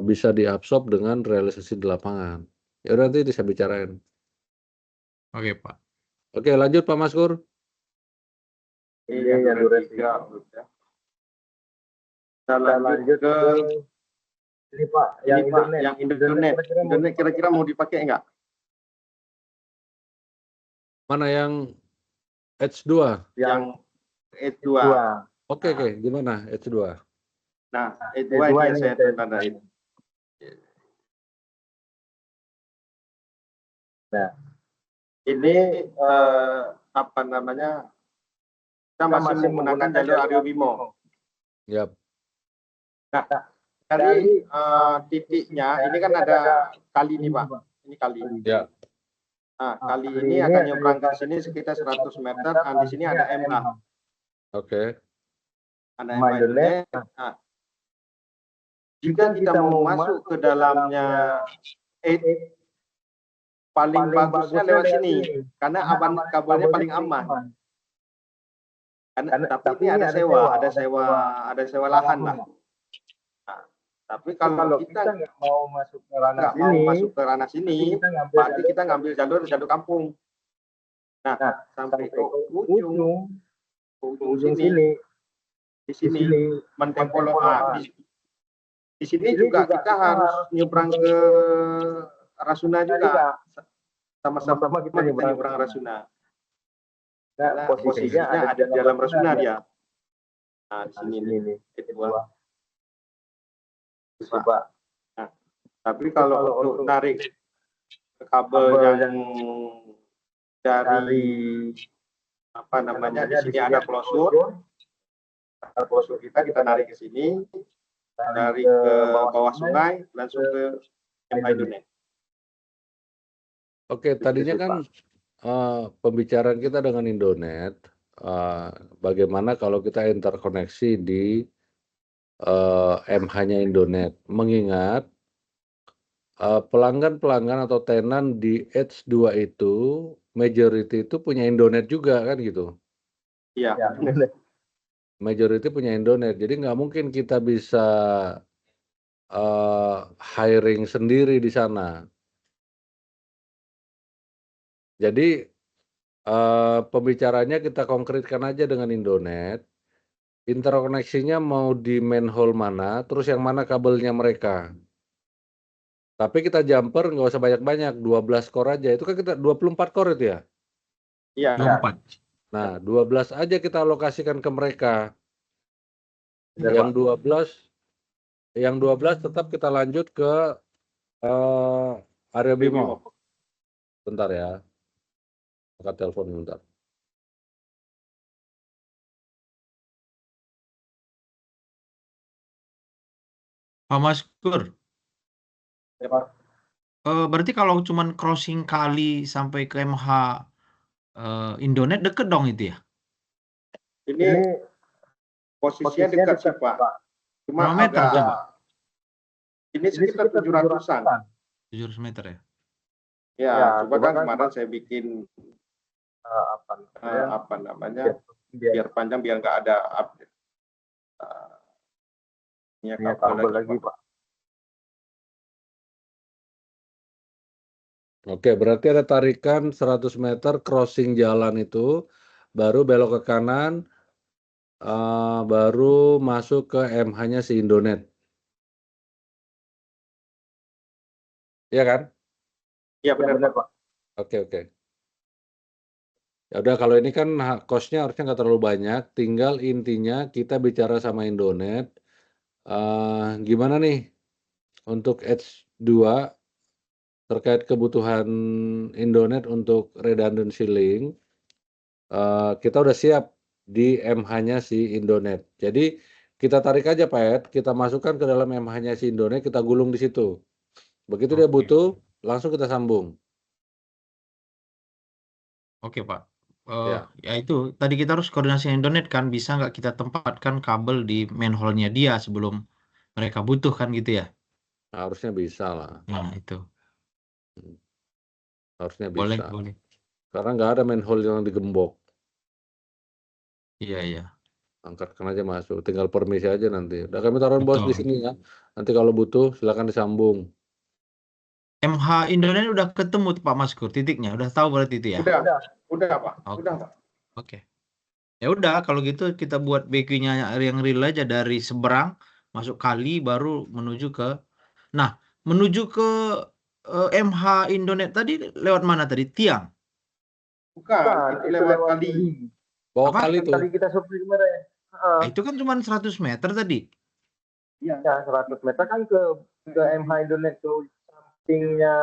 bisa diabsorb dengan realisasi di lapangan. Ya udah nanti bisa bicarain. Oke, Pak. Oke, lanjut Pak Maskur. Ini yang Duren 3. Kita lanjut ke ini Pak, yang internet. Internet kira-kira mau dipakai nggak? Mana yang H2? Yang H2. Oke, gimana H2? Nah, H2 ini yang saya tandain. Nah, ini apa namanya? Kita masih menggunakan jalur Aryo Bimo. Yap. Nah, dari titiknya ini kan ada kali nih Pak. Ini kali. Ya. Nah, kali ini akan nyebrang ke sini sekitar 100 meter. Di sini ada MH. Oke. Ada MH internet. Nah, jika kita mau masuk ke dalamnya paling bagusnya lewat sini, karena kabelnya paling aman. Tapi ini ada sewa lahan lah. Nah, tapi kalau kita nggak mau masuk ke ranah sini, berarti kita ngambil jalur kampung. Nah, sampai ke ujung sini, di sini Mentempolo. Di sini juga kita harus nyebrang ke Rasuna juga. Sama-sama kita nyebrang Rasuna. Nah, posisinya ada di dalam Rasuna dia. Nah, di sini nih. Coba. Nah, tapi kalau untuk tarik kabel yang dari apa namanya, di sini ada klosur. Klosur kita narik ke sini, dari ke bawah sungai langsung ke Indonet. Oke, tadinya kan pembicaraan kita dengan Indonet, bagaimana kalau kita interkoneksi di MH-nya Indonet, mengingat pelanggan atau tenan di H2 itu majority itu punya Indonet juga kan gitu. Iya. Majority punya Indonet, jadi nggak mungkin kita bisa hiring sendiri di sana. Jadi pembicaranya kita konkretkan aja dengan Indonet, interkoneksinya mau di manhole mana, terus yang mana kabelnya mereka. Tapi kita jumper nggak usah banyak-banyak, 12 core aja. Itu kan kita 24 core itu ya? Iya. 24. Nah, 12 aja kita alokasikan ke mereka. Yang 12 tetap kita lanjut ke Aryo Bimo. Bentar ya. Angkat telepon bentar. Pak Maskur. Ya, Pak. Berarti kalau cuman crossing kali sampai ke MH Indonet deket dong itu ya? Ini posisinya dekat sih Pak. Cuma Berapa meter agak coba? ini sekitar 700-an. 700 meter ya? Ya, coba kan kemarin saya bikin apa namanya biar panjang biar nggak ada update. Ini kabel lagi Pak. Oke, berarti ada tarikan 100 meter crossing jalan itu, baru belok ke kanan, baru masuk ke MH-nya si Indonet. Iya kan? Iya benar Pak. Oke. Ya udah, kalau ini kan cost-nya harusnya nggak terlalu banyak, tinggal intinya kita bicara sama Indonet, gimana nih untuk Edge 2 terkait kebutuhan Indonet untuk redundancy link. Kita udah siap di MH-nya si Indonet. Jadi kita tarik aja Pak Ed, kita masukkan ke dalam MH-nya si Indonet, kita gulung di situ. Begitu dia butuh, langsung kita sambung. Oke Pak. Ya. Ya itu tadi kita harus koordinasi Indonet kan, bisa nggak kita tempatkan kabel di manhole-nya dia sebelum mereka butuh kan gitu ya? Harusnya bisa lah. Nah itu. Harusnya Boleh. bisa. Karena nggak ada manhole yang digembok. Iya. Angkatkan aja masuk, tinggal permisi aja nanti. Udah kami taruh bos di Betul. sini ya. Nanti kalau butuh silakan disambung. MH Indonet udah ketemu tuh Pak Maskur titiknya, udah tahu berarti itu ya? Udah Pak. Oke. Udah Pak. Oke. Ya udah kalau gitu kita buat BQ-nya yang real aja dari seberang masuk kali baru menuju ke. Nah, menuju ke MH Indonet tadi lewat mana tadi? Tiang. Bukan, Itu lewat kali. Bawa Apa? kali tuh. Tadi kita survei kemarin. Nah, itu kan cuma 100 meter tadi. Iya, 100 meter kan ke MH Indonet tuh, sampingnya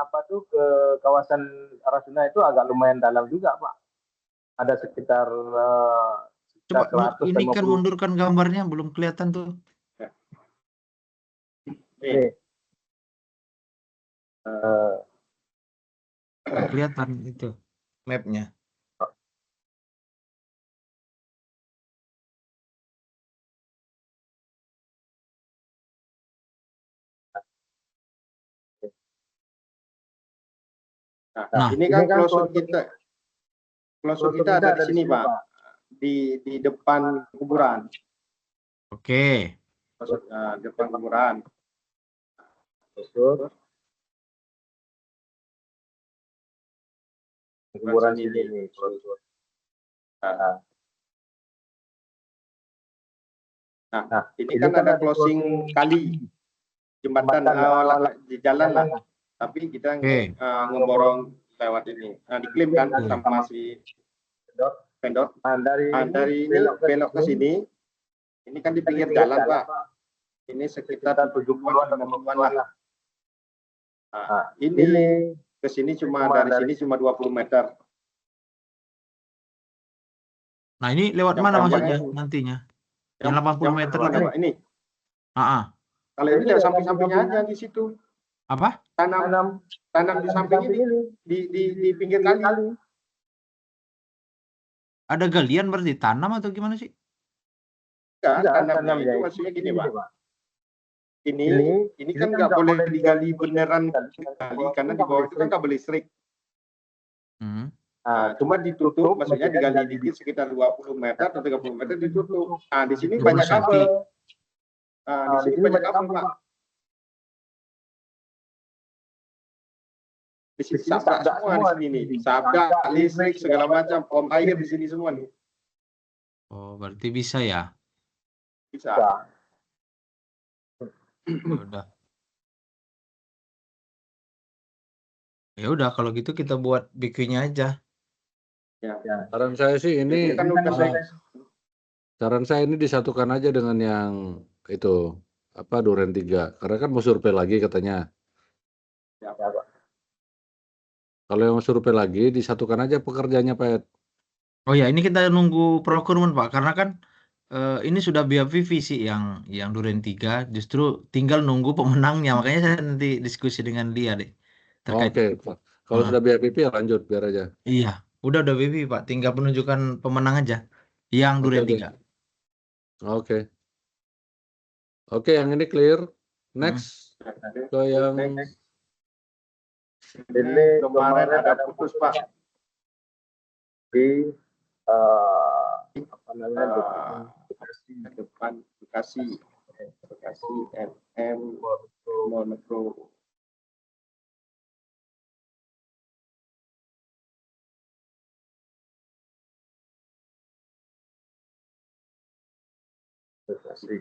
apa tuh ke kawasan Arasuna itu agak lumayan dalam juga Pak. Ada sekitar Coba ini kan 150. mundurkan gambarnya, belum kelihatan tuh. Nih. Nggak kelihatan itu mapnya. Nah, ini kan closure kita ada di sini Pak, di depan kuburan. Oke. Depan kuburan. Kuburan sini nih. Nah, ini kan ada closing kali jembatan di jalan lah. Tapi kita ngeborong lewat ini. Nah, diklaim kan sama si vendor. Dari ini belok ke sini. Ini kan di pinggir jalan Pak. Ini sekitar 70-an 80-an lah. Nah, ini ke sini dari sini cuma 20 meter. Nah, ini lewat mana maksudnya nantinya? Yang 80 meter ini. Kalau ini lewat samping-sampingnya aja di situ. Apa? Tanam di samping ini di pinggir kali. Ada galian berarti tanam atau gimana sih? Tanamnya itu maksudnya gini Pak. Ini kan nggak boleh digali beneran kali karena di bawah itu kan kabel listrik. Cuma ditutup, maksudnya digali dikit sekitar 20 meter atau 30 meter ditutup. Nah, di sini banyak kabel. Di sini banyak kabel Pak. Di sini sabda semua di sini. Sabda, listrik, segala macam, pom air di sini semua nih. Oh, berarti bisa ya? Bisa. Ya udah kalau gitu kita buat BQ-nya aja. Ya. Saran saya sih ini disatukan aja dengan yang itu Duren 3 karena kan mau survei lagi katanya. Ya, Pak. Kalau yang mau survei lagi disatukan aja pekerjaannya Pak Ed. Oh ya, ini kita nunggu procurement Pak karena kan ini sudah BAPV sih yang Duren 3, justru tinggal nunggu pemenangnya. Makanya saya nanti diskusi dengan dia deh. terkait. Oke, Pak. Kalau Ah, sudah BIP ya lanjut biar aja. iya, udah VIP Pak, tinggal penunjukan pemenang aja yang Oke, Duren oke. 3. Oke. Oke, yang ini clear. Hmm. Next ke yang Ini kemarin ada putus Pak di apa namanya depan Bekasi MM Mall Metro. Bekasi.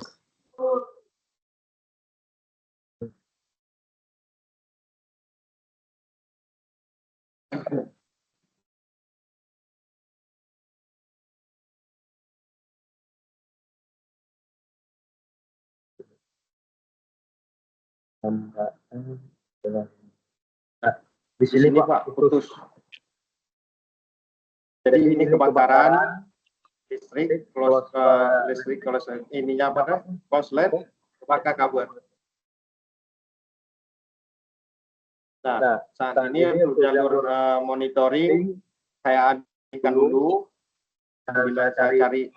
Nah, di sini Pak putus. Jadi ini kebakaran listrik, kalau ininya apa? Konslet, maka kabel. Nah, saat ini untuk jalur monitoring saya alihkan dulu. Bila saya cari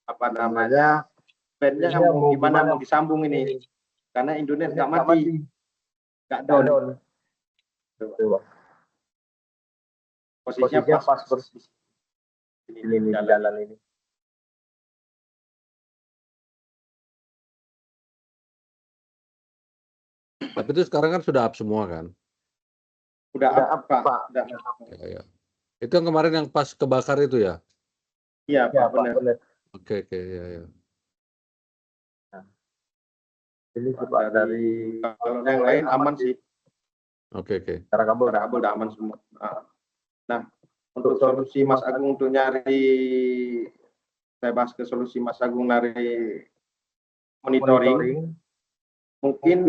apa namanya bandnya mau gimana mau disambung ini, karena internet nggak mati, nggak down. Posisinya pas persis ini jalan ini. Tapi itu sekarang kan sudah up semua kan? Udah up Pak. Udah. Ya. Itu yang kemarin yang pas kebakar itu ya? Iya Pak, benar. Oke, ya. Ini Pak dari kalau yang lain aman sih. Oke. Karena kabel udah aman semua. Nah, untuk solusi Mas Agung untuk nyari, saya bahas ke solusi Mas Agung nyari monitoring. Mungkin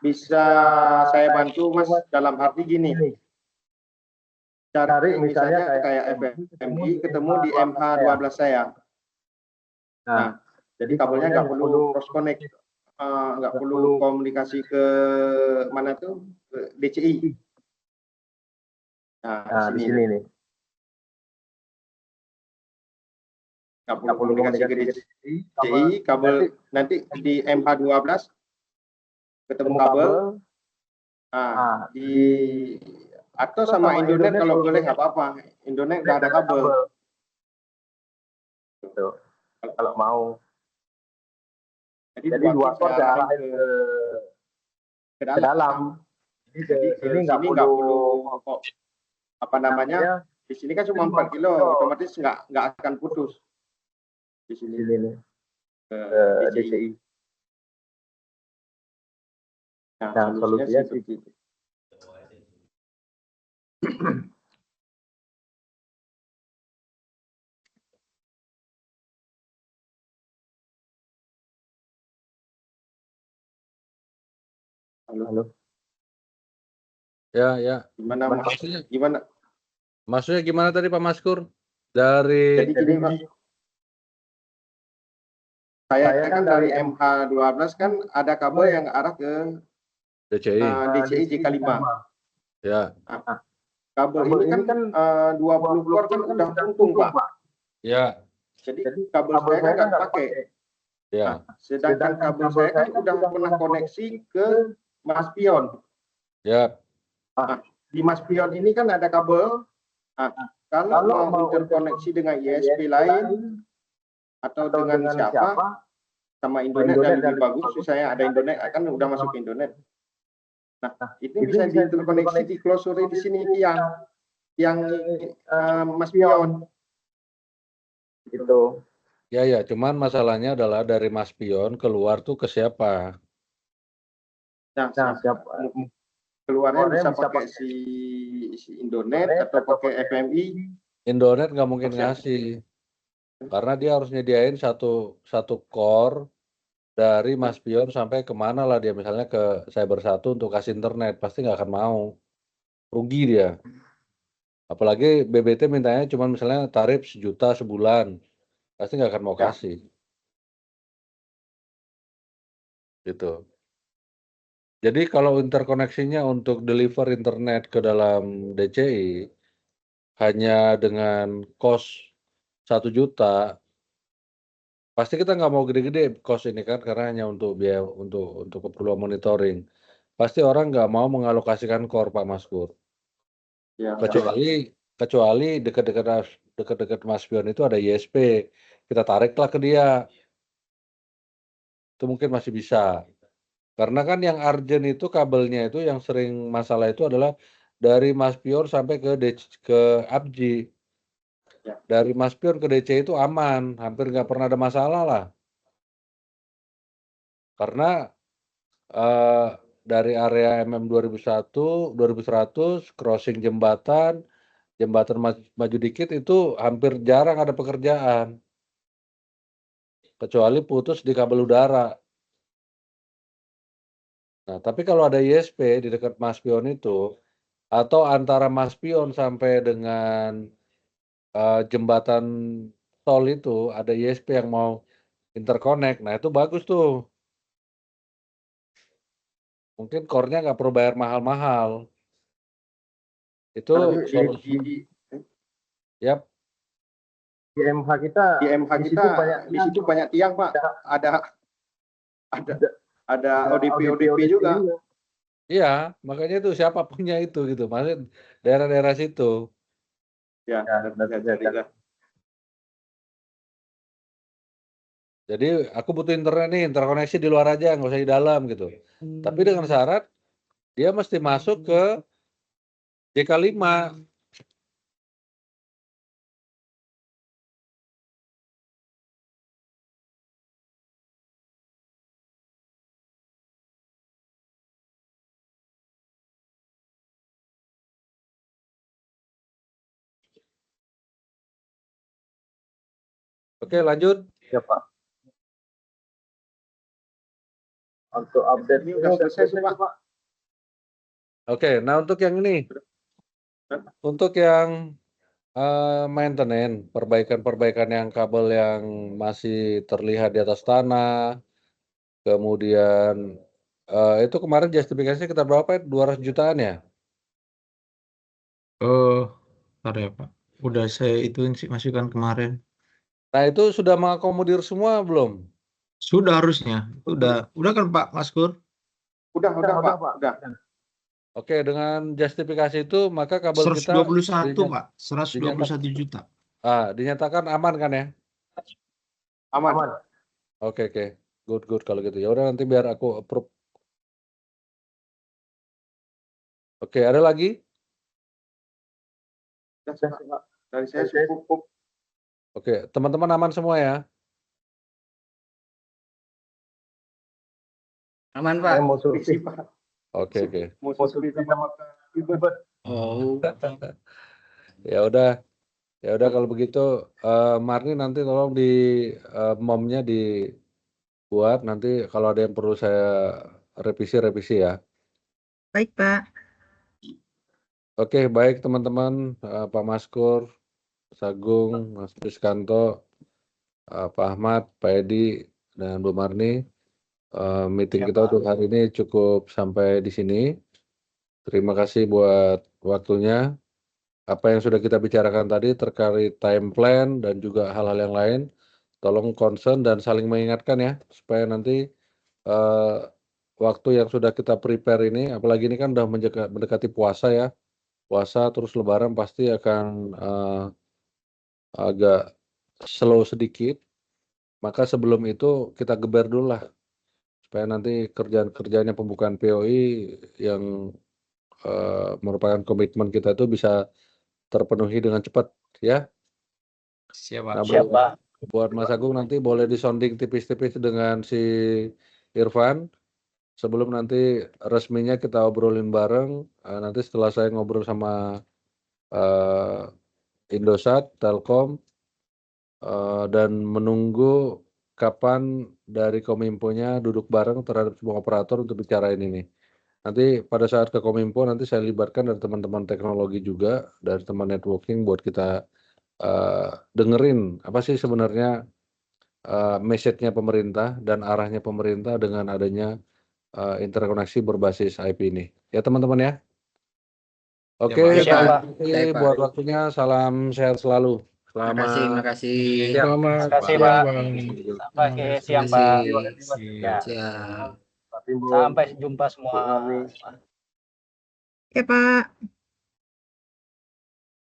bisa saya bantu Mas dalam arti gini. Cari misalnya kayak FMI ketemu di MH12 saya. Nah, jadi kabelnya nggak perlu cross connect, nggak perlu komunikasi ke mana tuh, ke DCI. Nah, di sini nih. Nggak perlu komunikasi ke DCI, kabel nanti di MH12 ketemu kabel. Nah, atau sama Indonet kalau boleh nggak apa-apa. Indonet nggak ada kabel. Gitu. Kalau mau. Jadi dua port saya arahin ke dalam. Jadi sini nggak perlu apa namanya? Di sini kan cuma 4 kilo, otomatis nggak akan putus. Di sini nih ke DCI. Nah, solusinya seperti itu. Halo. Ya. Maksudnya gimana tadi Pak Maskur? Jadi gini Pak. Saya kan dari MH12 kan ada kabel yang arah ke DCI JK5. Ya. Kabel ini kan 20 volt kan udah untung Pak. Ya. Jadi kabel saya kan nggak pakai. Ya. Sedangkan kabel saya kan udah pernah koneksi ke Mas Pion. Ya. Di Mas Pion ini kan ada kabel. Kalau mau interkoneksi dengan ISP lain atau dengan siapa, sama Indonet yang lebih bagus, saya ada Indonet, kan udah masuk ke Indonet. Nah, itu bisa diinterkoneksi di closure di sini yang Mas Pion. Gitu. Ya, cuman masalahnya adalah dari Mas Pion keluar tuh ke siapa? Nah siapa? Keluarnya bisa pakai si Indonet atau pakai FMI. Indonet nggak mungkin ngasih, karena dia harus nyediain satu core dari Mas Pion sampai kemana lah dia, misalnya ke Cyber 1 untuk kasih internet, pasti nggak akan mau, rugi dia. Apalagi BBT mintanya cuma misalnya tarif 1 juta sebulan, pasti nggak akan mau kasih. Gitu. Jadi kalau interkoneksinya untuk deliver internet ke dalam DCI hanya dengan kos 1 juta, pasti kita nggak mau gede-gede kos ini kan, karena hanya untuk biaya untuk keperluan monitoring. Pasti orang nggak mau mengalokasikan core, Pak Maskur. Ya. Kecuali dekat-dekat Mas Pion itu ada ISP, kita tariklah ke dia. Itu mungkin masih bisa. Karena kan yang urgent itu kabelnya itu yang sering masalah itu adalah dari Mas Pion sampai ke Abji. Ya. Dari Mas Pion ke DC itu aman, hampir nggak pernah ada masalah lah. Karena dari area MM 2001, 2100, crossing jembatan maju dikit itu hampir jarang ada pekerjaan. Kecuali putus di kabel udara. Nah, tapi kalau ada ISP di dekat Mas Pion itu, atau antara Mas Pion sampai dengan jembatan tol itu ada ISP yang mau interconnect, nah itu bagus tuh. Mungkin core-nya nggak perlu bayar mahal-mahal. Itu Yap. Di MH kita di situ banyak tiang, Pak. Ada ODP juga. Iya, makanya itu siapa punya itu gitu. Maksudnya daerah-daerah situ. Ya, Jadi aku butuh internet nih, interkoneksi di luar aja, nggak usah di dalam gitu. Tapi dengan syarat dia mesti masuk ke JK5. Oke, lanjut. ya Pak. Untuk update Ini udah selesai, Pak. Oke, nah untuk yang ini, untuk yang maintenance, perbaikan yang kabel yang masih terlihat di atas tanah, kemudian itu kemarin justifikasinya kita berapa? 200 jutaan ya? Bentar ya Pak. Udah saya ituin sih masukan kemarin. Nah itu sudah mengakomodir semua belum? Sudah harusnya. Udah kan Pak Maskur? Udah, Pak. Udah. Oke, dengan justifikasi itu maka kabel kita 121 Pak. 121 juta. Dinyatakan aman kan ya? Aman. Oke. Good kalau gitu. Ya udah nanti biar aku approve. Oke, ada lagi? Dari saya cukup. Oke, teman-teman aman semua ya? Aman, Pak. Saya mau survei, Pak. Oke. Mau survei sama Ibu. Oh. Ya udah kalau begitu Marni nanti tolong di momnya dibuat, nanti kalau ada yang perlu saya revisi ya. Baik, Pak. Oke, baik teman-teman, Pak Maskur, Mas Agung, Mas Priskanto, Pak Ahmad, Pak Edi, dan Bu Marni. Meeting kita untuk hari ini cukup sampai di sini. Terima kasih buat waktunya. Apa yang sudah kita bicarakan tadi terkait time plan dan juga hal-hal yang lain, tolong concern dan saling mengingatkan ya, supaya nanti waktu yang sudah kita prepare ini, apalagi ini kan udah mendekati puasa ya, puasa terus Lebaran pasti akan agak slow sedikit, maka sebelum itu kita geber dulu lah, supaya nanti kerjaan-kerjaannya pembukaan POI yang merupakan komitmen kita itu bisa terpenuhi dengan cepat ya. Siap Pak. Nah, buat Mas Agung nanti boleh disonding tipis-tipis dengan si Irfan sebelum nanti resminya kita obrolin bareng. Nanti setelah saya ngobrol sama Indosat, Telkom, dan menunggu kapan dari Kominfo-nya duduk bareng terhadap semua operator untuk bicarain ini. Nanti pada saat ke Kominfo nanti saya libatkan dari teman-teman teknologi juga, dari teman networking buat kita dengerin apa sih sebenarnya message-nya pemerintah dan arahnya pemerintah dengan adanya interkoneksi berbasis IP ini. Ya teman-teman ya. Oke, Pak. Pak Pak. Edi, Baik, Pak. buat waktunya salam sehat selalu. Terima kasih. Selamat kasih, siang, Pak. Bang. Sampai Terima kasih. siang, Pak. Ya. Siap. Pak Timbul. Sampai jumpa semua. Ya Pak.